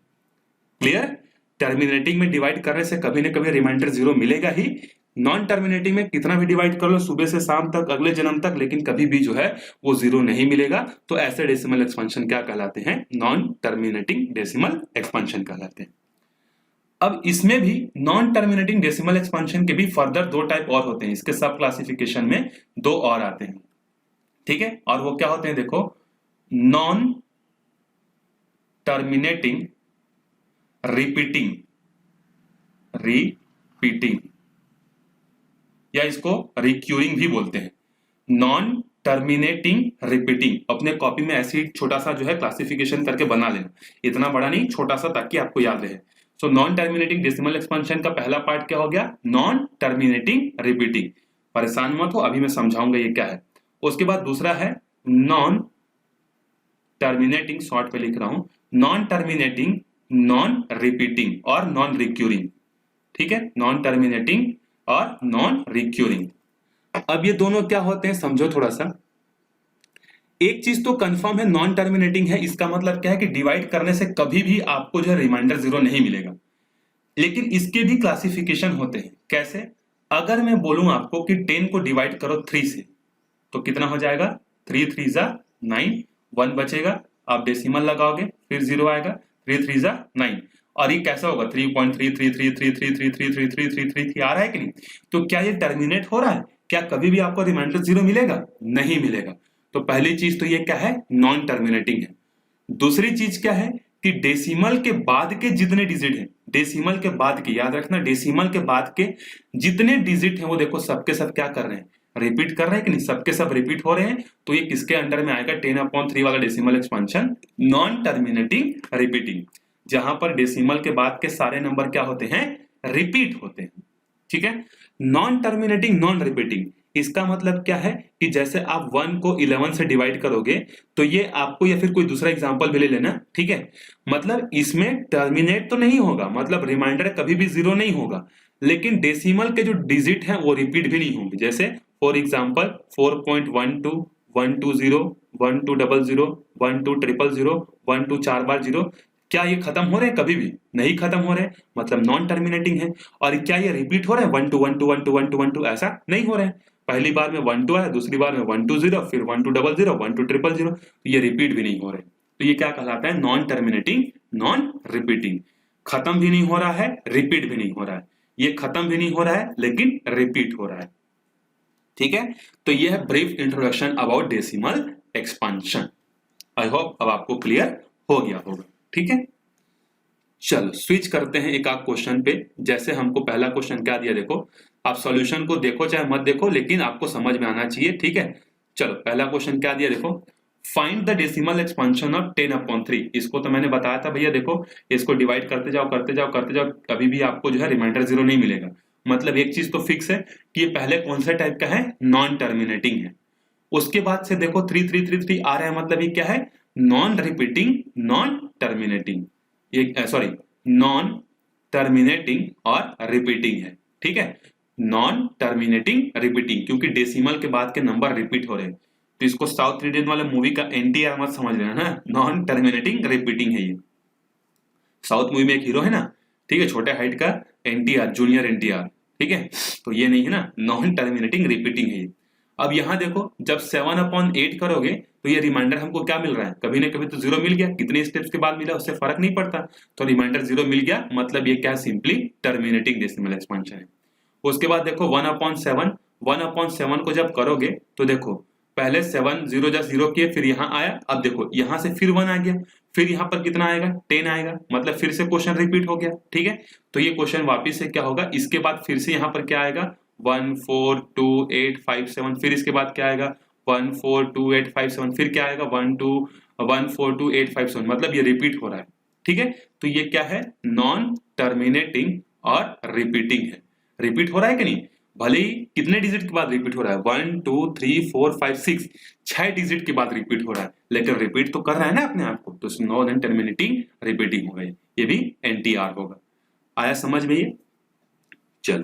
Clear? Terminating में divide करने से कभी न कभी reminder 0 मिलेगा ही, non terminating में कितना भी डिवाइड कर लो सुबह से शाम तक, अगले जन्म तक, लेकिन कभी भी जो है वो 0 नहीं मिलेगा। तो ऐसे डेसिमल एक्सपांशन क्या कहलाते हैं, नॉन टर्मिनेटिंग डेसिमल एक्सपांशन कहलाते हैं। अब इसमें भी नॉन टर्मिनेटिंग डेसिमल एक्सपांशन के भी फर्दर 2 टाइप और होते हैं, इसके सब क्लासिफिकेशन में 2 और आते हैं, ठीक है। और वो क्या होते हैं, देखो, नॉन टर्मिनेटिंग रिपीटिंग या इसको रिक्यूरिंग भी बोलते हैं। नॉन टर्मिनेटिंग रिपीटिंग, अपने कॉपी में ऐसी छोटा सा जो है क्लासिफिकेशन करके बना लेना, इतना बड़ा नहीं, छोटा सा, ताकि आपको याद रहे। So non terminating decimal expansion का पहला पार्ट क्या हो गया, नॉन टर्मिनेटिंग रिपीटिंग। परेशान मत हो, अभी मैं समझाऊंगा ये क्या है। उसके बाद दूसरा है नॉन टर्मिनेटिंग, शॉर्ट पे लिख रहा हूं, नॉन टर्मिनेटिंग नॉन रिपीटिंग और नॉन रिक्यूरिंग, ठीक है, नॉन टर्मिनेटिंग और नॉन रिक्यूरिंग। अब ये दोनों क्या होते हैं समझो थोड़ा सा। एक चीज तो कंफर्म है, नॉन टर्मिनेटिंग है, इसका मतलब क्या है कि डिवाइड करने से कभी भी आपको जो है रिमाइंडर 0 नहीं मिलेगा। लेकिन इसके भी क्लासिफिकेशन होते हैं, कैसे, अगर मैं बोलूं आपको कि 10 को डिवाइड करो 3 से, तो कितना हो जाएगा, 3 3 ज़ा 9, 1 बचेगा, आप डेसिमल लगाओगे फिर 0 आएगा, 3 3 ज़ा 9, और ये कैसा होगा 3.33333333333 आ रहा है कि नहीं। तो क्या ये टर्मिनेट हो रहा है, क्या कभी भी आपको रिमाइंडर 0 मिलेगा, नहीं मिलेगा। तो पहली चीज तो ये क्या है, नॉन टर्मिनेटिंग है। दूसरी चीज क्या है कि डेसिमल के बाद के जितने डिजिट हैं, डेसिमल के बाद के, याद रखना, डेसिमल के बाद के जितने डिजिट हैं वो देखो सबके सब क्या कर रहे हैं, रिपीट कर रहे हैं कि नहीं, सबके सब रिपीट हो रहे हैं। तो ये किसके अंडर में आएगा, 10/3 वाला decimal expansion, non terminating repeating. जहां पर डेसिमल के बाद के सारे नंबर क्या होते हैं, रिपीट होते हैं। ठीक है, नॉन टर्मिनेटिंग नॉन रिपीटिंग, इसका मतलब क्या है कि जैसे आप 1 को 11 से डिवाइड करोगे तो ये आपको, या फिर कोई दूसरा एग्जांपल भी ले लेना, ठीक है, मतलब इसमें टर्मिनेट तो नहीं होगा, मतलब रिमाइंडर कभी भी 0 नहीं होगा, लेकिन डेसिमल के जो डिजिट हैं वो रिपीट भी नहीं होंगे। जैसे फॉर एग्जांपल 4.12 120 1200 1200 12 4 बार 0, क्या ये खत्म हो रहे हैं? कभी भी नहीं खत्म हो रहे हैं, मतलब नॉन टर्मिनेटिंग है। और क्या ये रिपीट हो रहे हैं 1 2 1 2 1 2 1 2 1 2? ऐसा नहीं हो रहा है। पहली बार में 1 2 आया, दूसरी बार में 1 2 0, फिर 1 2 0 0 1 2 0 0, तो ये रिपीट भी नहीं हो रहे। तो ये क्या कहलाता है? Non terminating non repeating. खत्म भी नहीं हो रहा है, रिपीट भी नहीं हो रहा है। ये खत्म भी नहीं हो रहा है लेकिन रिपीट हो रहा है। ठीक है, तो ये है brief introduction about decimal expansion. I hope अब आपको क्लियर हो गया होगा। ठीक है, चलो स्विच करते हैं एक आध क्वेश्चन पे। जैसे हमको पहला क्वेश्चन क्या दिया, देखो आप सॉल्यूशन को देखो चाहे मत देखो, लेकिन आपको समझ में आना चाहिए। ठीक है, चलो पहला क्वेश्चन क्या दिया, देखो find the decimal expansion of 10/3। इसको तो मैंने बताया था भैया, देखो इसको डिवाइड करते जाओ करते जाओ करते जाओ, कभी भी आपको जो है रिमाइंडर 0 नहीं मिलेगा। मतलब एक चीज तो फिक्स है कि ये पहले कौन सा टाइप का है, नॉन टर्मिनेटिंग है। उसके बाद से देखो 3 3 3 3 आ रहा है, मतलब ये क्या है, नॉन रिपीटिंग नॉन टर्मिनेटिंग, ये सॉरी नॉन टर्मिनेटिंग और रिपीटिंग है। ठीक है, नॉन टर्मिनेटिंग रिपीटिंग, क्योंकि डेसिमल के बाद के नंबर रिपीट हो रहे हैं। तो इसको साउथ इंडियन वाले मूवी का एनटीआर मत समझ लेना ना, नॉन टर्मिनेटिंग रिपीटिंग है ये। साउथ मूवी में एक हीरो है ना, ठीक है, छोटे हाइट का, एनटीआर, जूनियर एनटीआर। ठीक है, तो ये नहीं है ना, नॉन टर्मिनेटिंग रिपीटिंग है ये। अब यहां देखो जब 7/8 करोगे तो ये रिमाइंडर हमको क्या मिल रहा है, कभी ना कभी तो 0 मिल गया, कितने स्टेप्स के बाद मिला उससे फर्क नहीं पड़ता, तो रिमाइंडर 0 मिल गया, मतलब ये क्या, सिंपली टर्मिनेटिंग डेसिमल एक्सपांशन है। उसके बाद देखो 1/7, 1/7 को जब करोगे तो देखो पहले 7 0 जा 0 किए, फिर यहाँ आया, अब देखो यहाँ से फिर 1 आ गया, फिर यहाँ पर कितना आएगा, 10 आएगा, मतलब फिर से क्वेश्चन रिपीट हो गया। ठीक है, तो ये क्वेश्चन वापिस से क्या होगा, इसके बाद फिर से यहाँ पर क्या आएगा 1 4 2 8 5 7, फिर इसके बाद क्या आएगा 1 4 2 8 5 7, फिर क्या आएगा 1 4 2 8 5 7, मतलब ये रिपीट हो रहा है। ठीक है, तो ये क्या है, नॉन टर्मिनेटिंग और रिपीटिंग है। रिपीट हो रहा है कि नहीं, भले ही कितने डिजिट के बाद रिपीट हो रहा है, 1 2 3 4 5 6, 6 डिजिट के बाद रिपीट हो रहा है, लेकिन रिपीट तो कर रहा है ना अपने आप को, तो नॉन टर्मिनेटिंग रिपीटिंग होगा, ये भी एनटीआर होगा। आया समझ में ये? चलो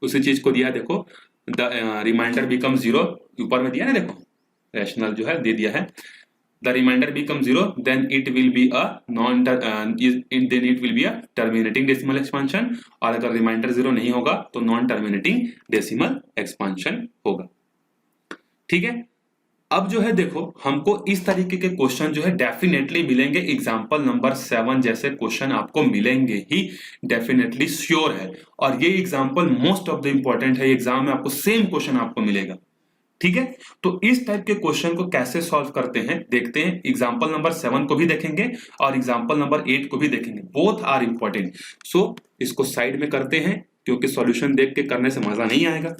उसी चीज को दिया, देखो द रिमाइंडर बिकम 0, ऊपर में दिया ना, देखो रैशनल जो है दे दिया है, the remainder becomes 0, then it will be a then it will be a terminating decimal expansion, और अगर रिमाइंडर 0 नहीं होगा तो नॉन टर्मिनेटिंग डेसिमल एक्सपांशन होगा। ठीक है, अब जो है देखो हमको इस तरीके के क्वेश्चन जो है डेफिनेटली मिलेंगे, एग्जांपल नंबर 7 जैसे क्वेश्चन आपको मिलेंगे ही, डेफिनेटली श्योर है। और ये example most of the important है, एग्जाम में आपको सेम क्वेश्चन आपको मिलेगा। ठीक है, तो इस टाइप के क्वेश्चन को कैसे सॉल्व करते हैं देखते हैं। एग्जांपल नंबर 7 को भी देखेंगे और एग्जांपल नंबर 8 को भी देखेंगे, बोथ आर इंपॉर्टेंट। सो इसको साइड में करते हैं, क्योंकि सॉल्यूशन देख के करने से मजा नहीं आएगा,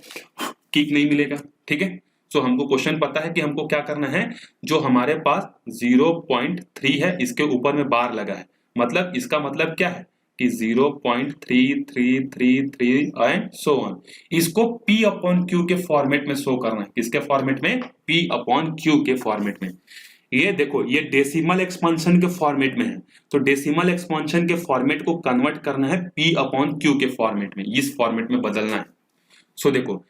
किक नहीं मिलेगा। ठीक है, सो हमको क्वेश्चन पता है कि हमको क्या करना है, जो हमारे पास 0.3 है इसके ऊपर में बार लगा है, मतलब इसका मतलब क्या है कि 0.3333 एंड सो ऑन, इसको P/Q के फॉर्मेट में शो करना है। किसके फॉर्मेट में? P/Q के फॉर्मेट में। ये देखो ये डेसिमल एक्सपांशन के फॉर्मेट में है, तो डेसिमल एक्सपांशन के फॉर्मेट को कन्वर्ट करना है P/Q के फॉर्मेट में, इस फॉर्मेट में बदलना है। सो देखो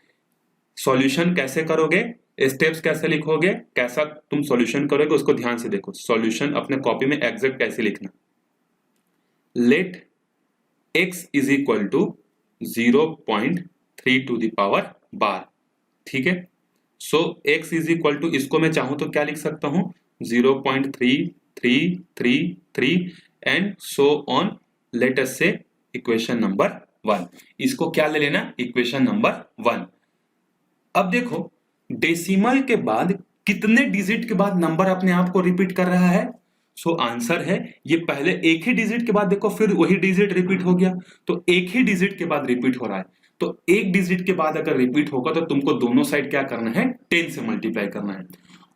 सॉल्यूशन कैसे करोगे, स्टेप्स कैसे लिखोगे, कैसा तुम सॉल्यूशन करोगे उसको ध्यान से देखो। सॉल्यूशन अपने कॉपी में एग्जैक्ट कैसे लिखना, let x is equal to 0.3 to the power bar. ठीक है, so x is equal to, इसको मैं चाहूं तो क्या लिख सकता हूं 0.3333 and so on, let us say equation number 1, इसको क्या ले लेना, इक्वेशन नंबर 1। अब देखो डेसिमल के बाद कितने डिजिट के बाद नंबर अपने आप को रिपीट कर रहा है, सो आंसर है ये पहले एक ही डिजिट के बाद देखो फिर वही डिजिट रिपीट हो गया, तो एक ही डिजिट के बाद रिपीट हो रहा है। तो एक डिजिट के बाद अगर रिपीट होगा तो तुमको दोनों साइड क्या करना है, 10 से मल्टीप्लाई करना है।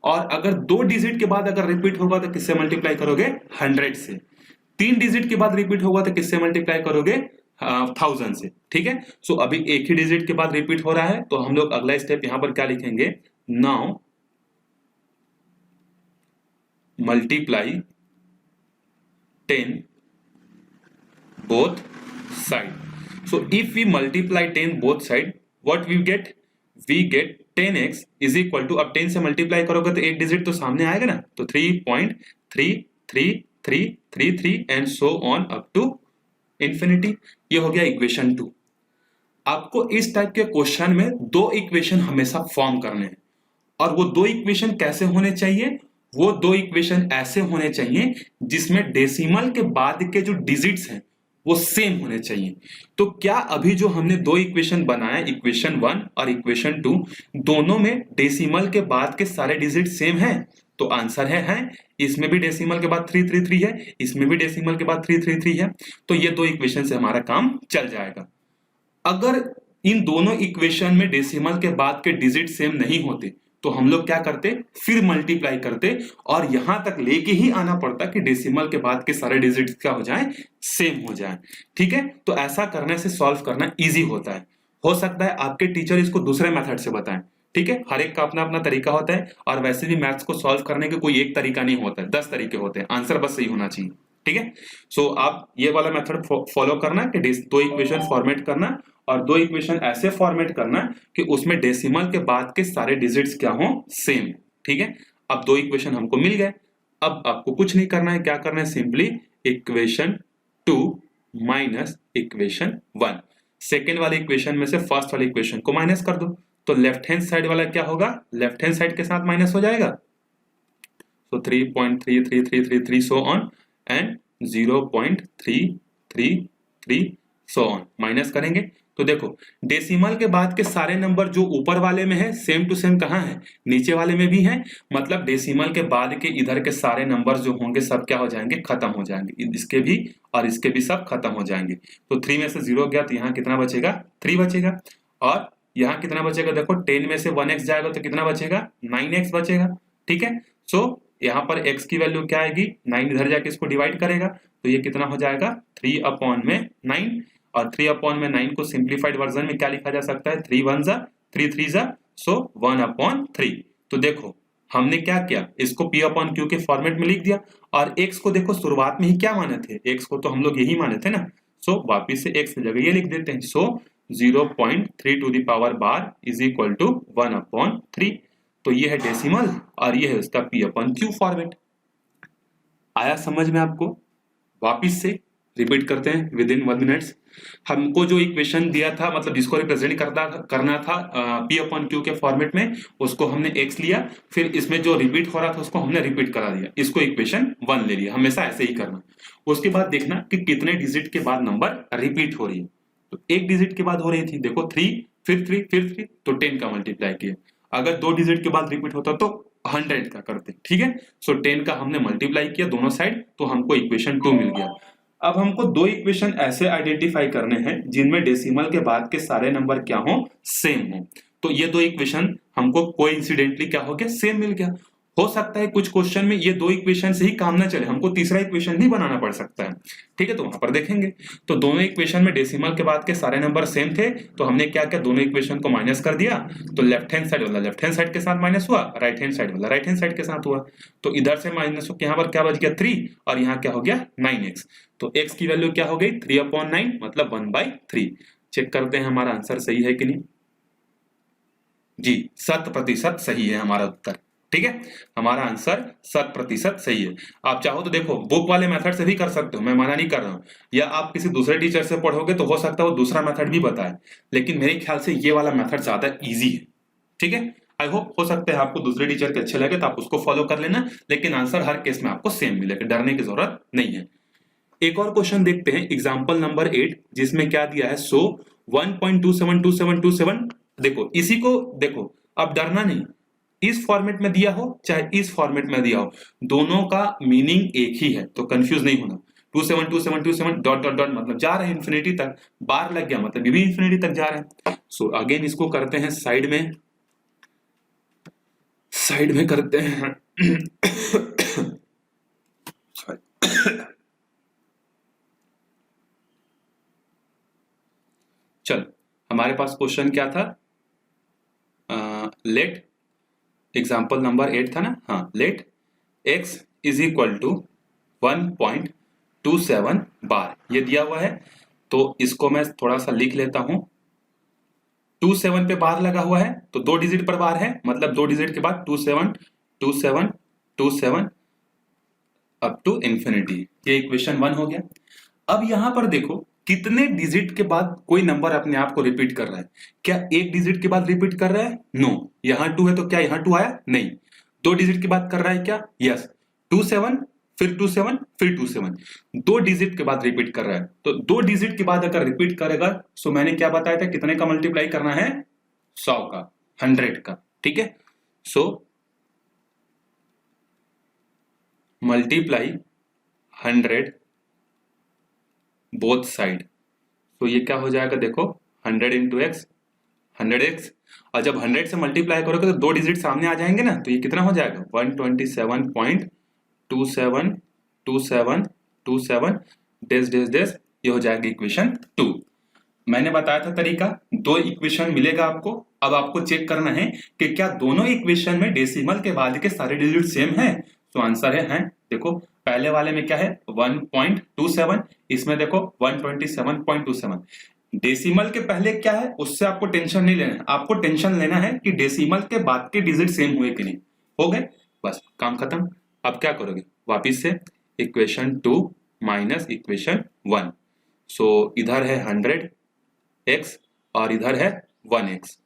और अगर 2 डिजिट के बाद अगर रिपीट होगा तो किससे मल्टीप्लाई करोगे? 100 से। 3 डिजिट के बाद रिपीट होगा तो किससे मल्टीप्लाई करोगे? 1000 से। ठीक है, सो अभी एक ही डिजिट के बाद रिपीट हो रहा है, तो हम लोग अगला स्टेप यहां पर क्या लिखेंगे? Now multiply 10 both side. So if we multiply 10 both side, what we get? We get 10x is equal to, अब 10 से मल्टीप्लाई करोगे तो एक डिजिट तो सामने आएगा ना, तो 3.333333 and so on up to infinity. ये हो गया इक्वेशन 2। आपको इस टाइप के क्वेश्चन में 2 इक्वेशन हमेशा फॉर्म करने हैं, और वो 2 इक्वेशन कैसे होने चाहिए? वो 2 इक्वेशन ऐसे होने चाहिए जिसमें डेसिमल के बाद के जो डिजिट्स हैं वो सेम होने चाहिए। तो क्या अभी जो हमने 2 इक्वेशन बनाए, इक्वेशन 1 और इक्वेशन 2, दोनों में डेसिमल के बाद के सारे डिजिट सेम हैं? तो आंसर है। इसमें भी डेसिमल के बाद 333 है, इसमें भी डेसिमल के बाद 333 है, तो ये 2 इक्वेशन से हमारा काम चल जाएगा। अगर इन दोनों इक्वेशन में डेसिमल के बाद के डिजिट सेम नहीं होते तो हम लोग क्या करते? फिर मल्टीप्लाई करते और यहां तक लेके ही आना पड़ता कि डेसिमल के बाद के सारे डिजिट्स क्या हो जाएं? सेम हो जाएं। ठीक है, तो ऐसा करने से सॉल्व करना इजी होता है। हो सकता है आपके टीचर इसको दूसरे मेथड से बताएं। ठीक है, हर एक का अपना अपना तरीका होता है, और वैसे भी मैथ्स को सॉल्व करने के कोई एक तरीका नहीं होता है, 10 तरीके होते हैं, आंसर बस सही होना चाहिए। ठीक है, सो आप ये वाला मेथड फॉलो करना कि 2 इक्वेशन फॉर्मेट करना, और 2 इक्वेशन ऐसे फॉर्मेट करना कि उसमें डेसिमल के बाद के सारे डिजिट्स क्या हो? सेम। ठीक है, अब 2 इक्वेशन हमको मिल गए। अब आपको कुछ नहीं करना है, क्या करना है? Simply equation 2 minus equation 1, second वाले इक्वेशन में से फर्स्ट वाले इक्वेशन को माइनस कर दो, तो लेफ्ट हैंड साइड वाला क्या होगा? लेफ्ट हैंड साइड के साथ माइनस हो जाएगा, so 3.3333 so on and 0.333 so on minus करेंगे। तो देखो डेसिमल के बाद के सारे नंबर जो ऊपर वाले में है सेम टू सेम कहाँ है? नीचे वाले में भी है। मतलब डेसिमल के बाद के इधर के सारे नंबर जो होंगे सब क्या हो जाएंगे? खत्म हो जाएंगे। इसके भी और इसके भी सब खत्म हो जाएंगे। तो 3 में से 0 गया तो यहाँ कितना बचेगा? 3 बचेगा। और यहाँ कितना बचेगा? देखो 10 में से 1x जाएगा तो कितना बचेगा? 9x बचेगा। ठीक है, सो यहाँ पर x की वैल्यू क्या आएगी? 9 इधर जाके इसको डिवाइड करेगा तो ये कितना हो जाएगा? 3/9, और 3/9 को सिंप्लीफाइड वर्जन में क्या लिखा जा सकता है? 3 1 जा 3 3 जा, सो 1/3। तो देखो हमने क्या किया? इसको p/q के फॉर्मेट में लिख दिया, और x को देखो शुरुआत में ही क्या माने थे? x को तो हम लोग यही माने थे ना, सो वापिस से x की जगह ये लिख देते हैं। So 0.3 to the power bar is equal to 1/3। तो ये है डेसिमल और ये है उसका p/q फॉर्मेट। आया समझ में आपको? वापिस से रिपीट करते हैं विद इन 1 मिनट्स। हमको जो इक्वेशन दिया था, मतलब जिसको रिप्रेजेंट करना था p/q के फॉर्मेट में, उसको हमने x लिया, फिर इसमें जो रिपीट हो रहा था उसको हमने रिपीट करा दिया, इसको इक्वेशन 1 ले लिया। हमेशा ऐसे ही करना। उसके बाद देखना कि कितने डिजिट के बाद नंबर रिपीट हो रही है। तो एक डिजिट के बाद हो रही थी, देखो 3, फिर 3, फिर 3, तो 10 का मल्टीप्लाई किया। अगर 2 डिजिट के बाद रिपीट होता तो 100 का करते। ठीक है, सो 10 का हमने मल्टीप्लाई किया दोनों साइड, तो हमको इक्वेशन 2 मिल गया। अब हमको 2 इक्वेशन ऐसे आइडेंटिफाई करने हैं जिनमें डेसिमल के बाद के सारे नंबर क्या हो? सेम हो। तो ये 2 इक्वेशन हमको कोइंसिडेंटली क्या हो गया? सेम मिल गया। हो सकता है कुछ क्वेश्चन में ये 2 इक्वेशन से ही काम ना चले, हमको तीसरा इक्वेशन भी बनाना पड़ सकता है। ठीक है, तो वहां पर देखेंगे। तो दोनों इक्वेशन में डेसिमल के बाद के सारे नंबर सेम थे, तो हमने क्या किया? दोनों इक्वेशन को माइनस कर दिया। तो लेफ्ट हैंड साइड वाला लेफ्ट हैंड साइड के साथ माइनस हुआ, राइट हैंड साइड वाला राइट हैंड साइड के साथ हुआ। तो इधर से माइनस होकर यहाँ पर क्या बच गया? 3, और यहाँ क्या हो गया? 9x। तो x की वैल्यू क्या हो गई? 3/9, मतलब 1/3। चेक करते हैं हमारा आंसर सही है कि नहीं। जी, 100% सही है हमारा उत्तर। ठीक है, हमारा आंसर 100% सही है। आप चाहो तो देखो बुक वाले मेथड से भी कर सकते हो, मैं मना नहीं कर रहा हूं, या आप किसी दूसरे टीचर से पढ़ोगे तो हो सकता है वो दूसरा मेथड भी बताए, लेकिन मेरे ख्याल से ये वाला मेथड ज्यादा इजी है। ठीक है, आई होप हो सकता है आपको दूसरे टीचर के अच्छे लगे तो आप उसको फॉलो कर लेना, लेकिन आंसर हर केस में आपको सेम मिलेगा, डरने की जरूरत नहीं है। एक और क्वेश्चन देखते हैं, एग्जाम्पल नंबर 8, जिसमें क्या दिया है? सो 1.272727। देखो इसी को देखो, अब डरना नहीं, इस फॉर्मेट में दिया हो चाहे इस फॉर्मेट में दिया हो, दोनों का मीनिंग एक ही है, तो कंफ्यूज नहीं होना। 272727 डॉट डॉट डॉट मतलब जा रहे हैं इंफिनिटी तक, बार लग गया मतलब ये भी इंफिनिटी तक जा रहे हैं। सो अगेन इसको करते हैं साइड में, साइड में करते हैं। चल, हमारे पास क्वेश्चन क्या था? लेट एग्जाम्पल नंबर 8 था ना? हाँ, let x is equal to 1.27 bar, ये दिया हुआ है। तो इसको मैं थोड़ा सा लिख लेता हूं। 27 पे बार लगा हुआ है तो 2 डिजिट पर बार है, मतलब 2 डिजिट के बाद 27 27 27 अप टू इंफिनिटी। ये इक्वेशन 1 हो गया। अब यहां पर देखो कितने डिजिट के बाद कोई नंबर अपने आप को रिपीट कर रहा है। क्या एक डिजिट के बाद रिपीट कर रहा है? नो। यहां 2 है तो क्या यहां 2 आया? नहीं। 2 डिजिट के बाद कर रहा है क्या? यस। 27 फिर 27 फिर 27, 2 डिजिट के बाद रिपीट कर रहा है। तो 2 डिजिट के बाद अगर रिपीट करेगा, सो मैंने क्या बताया था, कितने का मल्टीप्लाई करना है? 100 का, 100 का। ठीक है, सो मल्टीप्लाई 100 बोथ साइड। तो ये क्या हो जाएगा देखो, 100 इंटू एक्स, 100x। और जब 100 से मल्टीप्लाई करोगे तो 2 डिजिट सामने आ जाएंगे ना, तो ये कितना हो जाएगा? 127.272727 डेस डेस डेस, ये हो जाएगी इक्वेशन 2। मैंने बताया था तरीका, 2 इक्वेशन मिलेगा आपको। अब आपको चेक करना है कि क्या दोनों इक्वेशन में डेसिमल के बाद के सारे डिजिट सेम है। तो आंसर है देखो, पहले वाले में क्या है? 1.27, इसमें देखो 127.27। डेसिमल के पहले क्या है उससे आपको टेंशन नहीं लेना है, आपको टेंशन लेना है कि डेसिमल के बाद के डिजिट सेम हुए कि नहीं। हो गए, बस काम खत्म। अब क्या करोगे? वापिस से इक्वेशन 2 माइनस इक्वेशन 1। सो इधर है 100x और इधर है 1x।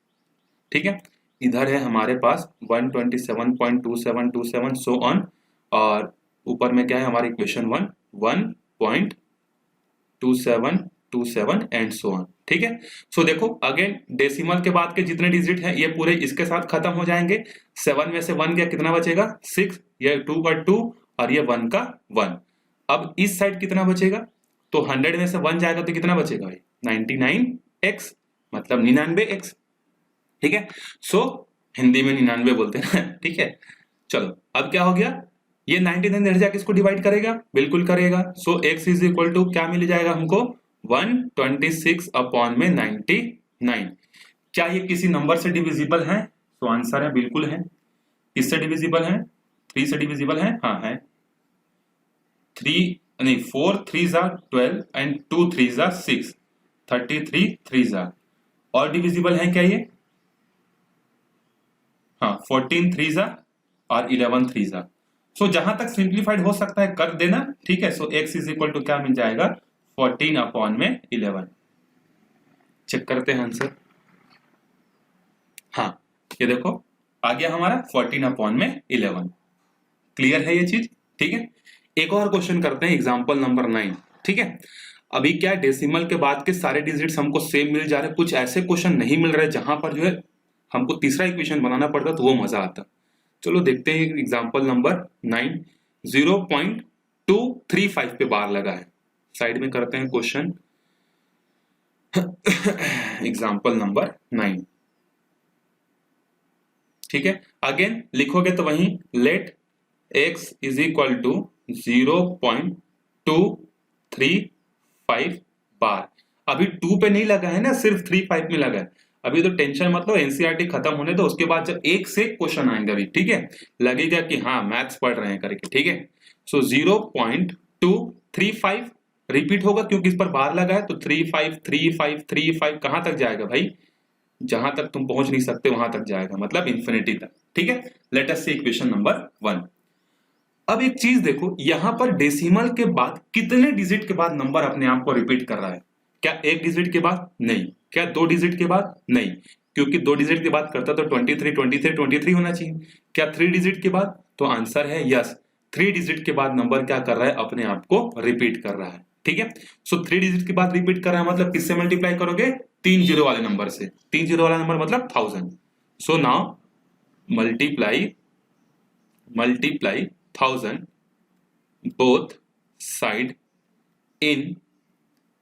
ठीक है, इधर है हमारे पास 127.2727 सो ऑन, और ऊपर में क्या है हमारे इक्वेशन 1 1.2727 एंड सो ऑन। ठीक है, सो देखो अगेन डेसिमल के बाद के जितने डिजिट हैं ये पूरे इसके साथ खत्म हो जाएंगे। 7 में से 1 गया, कितना बचेगा? 6। ये 2 का 2 और ये 1 का 1। अब इस साइड कितना बचेगा? तो 100 में से 1 जाएगा तो कितना बचेगा भाई? 99x, मतलब 99x। ठीक है, सो हिंदी में 99 बोलते हैं। ठीक है, चलो अब क्या हो गया? ये 99 इधर जाके इसको डिवाइड करेगा, बिल्कुल करेगा। सो x इज इक्वल टू क्या मिल जाएगा हमको? 126 अपॉन में 99। क्या ये किसी नंबर से डिविजिबल है? तो आंसर है बिल्कुल है। किससे डिविजिबल है? 3 से डिविजिबल है। हाँ है। 3 नहीं, 4 3 जा 12 एंड 2 3 जा 6, 33 3 जा। और डिविजिबल है क्या ये? हाँ, 14 3 जा और 11 3 जा। सो जहां तक सिंप्लीफाइड हो सकता है कर देना। ठीक है, so x is equal to क्या मिल जाएगा? 14 अपॉन में 11। चेक करते हैं आंसर। हाँ, ये देखो आ गया हमारा 14 अपॉन में 11। क्लियर है ये चीज? ठीक है, एक और क्वेश्चन करते हैं, एग्जाम्पल नंबर 9। ठीक है, अभी क्या डेसिमल के बाद के सारे डिजिट्स हमको सेम मिल जा रहे हैं, कुछ ऐसे क्वेश्चन नहीं मिल रहे जहां पर जो है हमको तीसरा इक्वेशन बनाना पड़ता तो वो मजा आता। चलो देखते हैं एग्जाम्पल नंबर 9। 0.235 पे बार लगा है। साइड में करते हैं क्वेश्चन। Example number 9। ठीक है, अगेन लिखोगे तो वही let x is equal to 0.235 bar. अभी 2 पे नहीं लगा है ना, सिर्फ 35 में लगा है। अभी तो टेंशन मतलब एनसीईआरटी खत्म होने दो, उसके बाद जब एक से क्वेश्चन आएंगे अभी, ठीक है, लगेगा कि हाँ मैथ्स पढ़ रहे हैं करके। ठीक है, सो 0.235 रिपीट होगा क्योंकि इस पर बार लगा है, तो 35 35 35 कहां तक जाएगा भाई? जहां तक तुम पहुंच नहीं सकते वहां तक जाएगा, मतलब इंफिनिटी तक। ठीक है, लेट अस सी इक्वेशन नंबर 1। अब एक चीज देखो, यहां पर डेसिमल के बाद कितने डिजिट के बाद नंबर अपने आप को रिपीट कर रहा है? क्या एक डिजिट के बाद? नहीं। क्या 2 डिजिट के बाद? नहीं, क्योंकि 2 डिजिट के बाद करता तो 23 23 23 होना चाहिए। क्या 3 डिजिट के बाद? तो आंसर है यस, 3 डिजिट के बाद नंबर क्या कर रहा है? अपने आप को रिपीट कर रहा है। ठीक है, सो 3 डिजिट के बाद रिपीट कर रहा है मतलब किससे मल्टीप्लाई करोगे? 3 जीरो वाले नंबर से। 3 जीरो वाला नंबर मतलब 1000। So now multiply 1000 both side इन,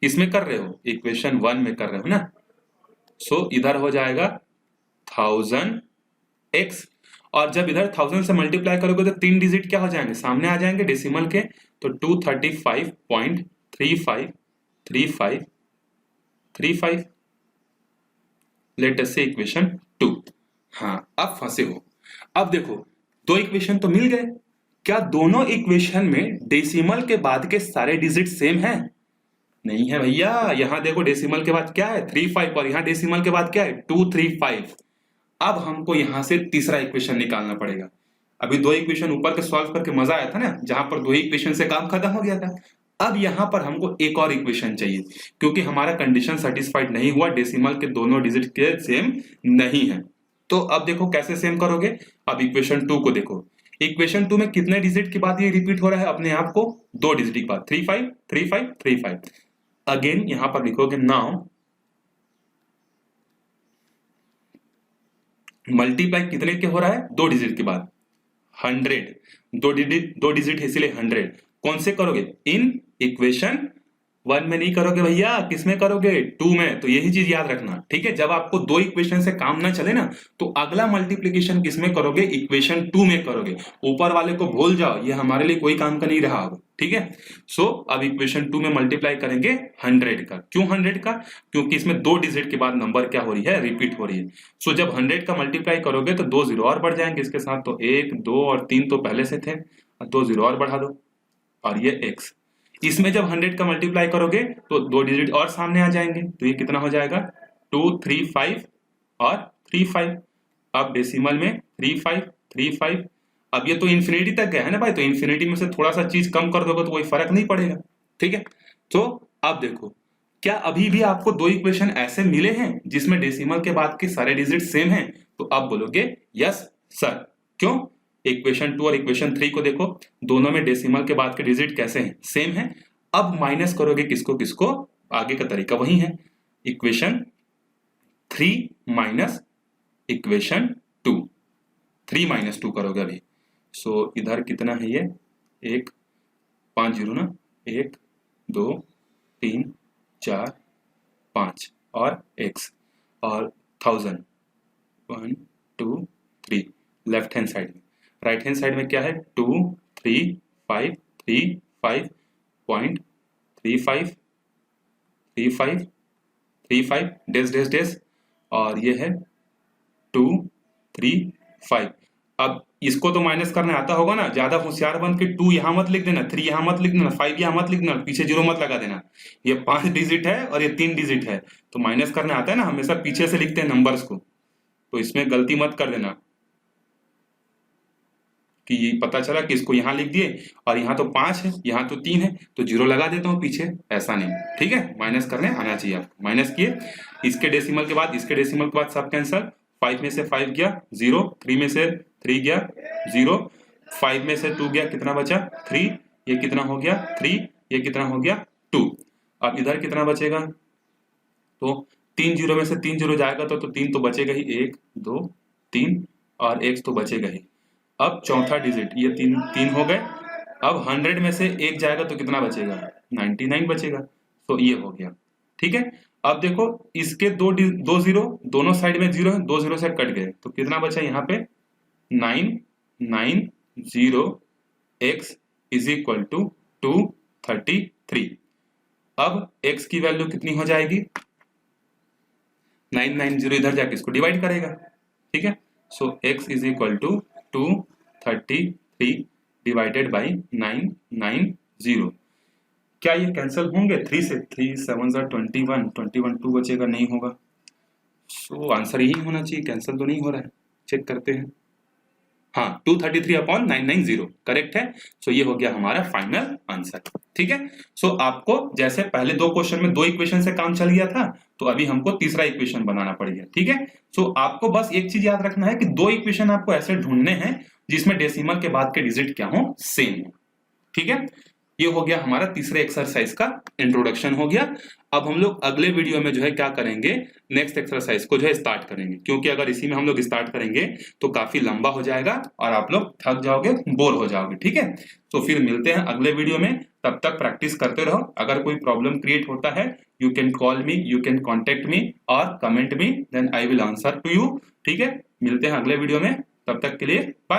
इसमें कर रहे हो इक्वेशन 1 में कर रहे हो ना। सो इधर हो जाएगा 1000x और जब इधर 1000 से मल्टीप्लाई करोगे तो 3 डिजिट क्या हो जाएंगे, सामने आ जाएंगे डेसिमल के, तो 235.353535। Late us say equation 2। हाँ अब फंसे हो। अब देखो दो इक्वेशन तो मिल गए, क्या दोनों इक्वेशन में डेसिमल के बाद के सारे डिजिट सेम हैं? नहीं है भैया, यहां देखो डेसिमल के बाद क्या है 35 और यहां डेसिमल के बाद क्या है 235। अब हमको यहां से तीसरा इक्वेशन निकालना पड़ेगा। अभी दो इक्वेशन ऊपर के सॉल्व करके मजा आया था ना, जहां पर दो ही इक्वेशन से काम खत्म हो गया था। अब यहां पर हमको एक और इक्वेशन चाहिए, क्योंकि हमारा कंडीशन सेटिस्फाइड नहीं हुआ, डेसिमल के दोनों डिजिट के सेम नहीं है। तो अब देखो कैसे सेम करोगे। अब इक्वेशन 2 को देखो, इक्वेशन 2 में कितने डिजिट के बाद ये रिपीट हो रहा है अपने आप को, दो डिजिट के बाद 35 35 35। अगेन यहां पर लिखोगे नाउ मल्टीप्लाई कितने के हो रहा है, दो डिजिट के बाद 100। दो डिजिट है इसलिए 100। कौन से करोगे, इन इक्वेशन 1 में नहीं करोगे भैया, किस में करोगे 2 में। तो यही चीज याद रखना, ठीक है। जब आपको दो इक्वेशन से काम ना चले ना, तो अगला मल्टीप्लिकेशन किस में करोगे, इक्वेशन 2 में करोगे। ऊपर वाले को भूल जाओ, ये हमारे लिए कोई काम का नहीं रहा होगा, ठीक है। सो अब इक्वेशन 2 में मल्टीप्लाई करेंगे 100 का। क्यों 100 का, क्योंकि इसमें दो डिजिट के बाद नंबर क्या हो रही है, रिपीट हो रही है। सो जब 100 का मल्टीप्लाई करोगे तो दो जीरो और बढ़ जाएंगे इसके साथ, तो 1 2 और 3 तो पहले से थे, दो जीरो और बढ़ा दो, और ये x। इसमें जब 100 का मल्टीप्लाई करोगे तो दो डिजिट और सामने आ जाएंगे, तो ये कितना हो जाएगा 235 और 35। अब डेसिमल में 35 35। अब ये तो इंफिनिटी तक गया है ना भाई, तो इंफिनिटी में से थोड़ा सा चीज कम कर दोगे तो कोई फर्क नहीं पड़ेगा, ठीक है। तो अब देखो, क्या अभी भी आपको दो इक्वेशन ऐसे मिले हैं जिसमें डेसिमल के बाद के सारे डिजिट सेम हैं? तो अब बोलोगे यस सर। क्यों, इक्वेशन 2 और इक्वेशन 3 को देखो, दोनों में डेसिमल के बाद के डिजिट कैसे हैं, सेम है। अब माइनस करोगे किसको किसको, आगे का तरीका वही है, इक्वेशन 3 माइनस इक्वेशन 2, 3 माइनस 2 करोगे अभी। सो इधर कितना है ये, 1 5 जीरो ना, 1 2 3 4 5 और x और 1000 1 2 3 लेफ्ट हैंड साइड में। राइट हैंड साइड में क्या है 2 3 5 3 5.35 35 35 डेस डेस डेस, और ये है 2 3 5। अब इसको तो माइनस करने आता होगा ना, ज्यादा होशियार बन के 2 यहां मत लिख देना, 3 यहां मत लिख देना, 5 यहां मत लिख देना, पीछे जीरो मत लगा देना। ये 5 डिजिट है और ये 3 डिजिट है, तो माइनस करने आता है ना, हमेशा पीछे से लिखते हैं नंबर्स को, तो इसमें गलती मत कर देना कि ये पता चला कि इसको यहां लिख दिए और यहाँ तो 5 है यहाँ तो 3 है, तो जीरो लगा देता हूँ पीछे, ऐसा नहीं, ठीक है। माइनस करने आना चाहिए आपको। माइनस किए, इसके डेसिमल के बाद इसके डेसिमल के बाद सब कैंसल, 5 में से 5 गया 0, 3 में से 3 गया 0, 5 में से 2 गया, कितना बचा 3, ये कितना हो गया 3, ये कितना हो गया 2। अब इधर कितना बचेगा, तो 3 जीरो में से 3 जीरो जाएगा तो 3 तो बचेगा ही, 1 2 3 और x तो बचेगा ही। अब चौथा डिजिट ये 3 हो गए। अब 100 में से एक जाएगा तो कितना बचेगा 99 बचेगा, तो ये हो गया, ठीक है। अब देखो इसके दो जीरो दोनों साइड में जीरो है, दो जीरो से कट गए, तो कितना बचा यहाँ पे 990 x इज इक्वल टू 233। अब x की वैल्यू कितनी हो जाएगी, 990 इधर जाके इसको डिवाइड करेगा, ठीक है। So x is equal to 233 divided by 990। क्या ये कैंसिल होंगे 3 से, 3 7 21, 21 2 बचेगा, नहीं होगा। सो आंसर यही होना चाहिए, कैंसिल तो नहीं हो रहा है, चेक करते हैं। हाँ 233/990 करेक्ट है। सो ये हो गया हमारा फाइनल आंसर, ठीक है। सो आपको जैसे पहले दो क्वेश्चन में दो इक्वेशन से काम चल गया था, तो अभी हमको तीसरा इक्वेशन बनाना पड़ेगा, ठीक है। सो आपको बस एक चीज याद रखना है कि दो इक्वेशन आपको ऐसे ढूंढने हैं जिसमें डेसिमल के बाद के डिजिट क्या हो, सेम हो, ठीक है। ये हो गया हमारा तीसरे एक्सरसाइज का इंट्रोडक्शन हो गया। अब हम लोग अगले वीडियो में जो है क्या करेंगे, नेक्स्ट एक्सरसाइज को जो है स्टार्ट करेंगे, क्योंकि अगर इसी में हम लोग स्टार्ट करेंगे तो काफी लंबा हो जाएगा और आप लोग थक जाओगे, बोर हो जाओगे, ठीक है। तो फिर मिलते हैं अगले वीडियो में, तब तक प्रैक्टिस करते रहो। अगर कोई प्रॉब्लम क्रिएट होता है you can call me, you can contact me और comment me, then I will answer to you, ठीक है। मिलते हैं अगले वीडियो में, तब तक के लिए बाय।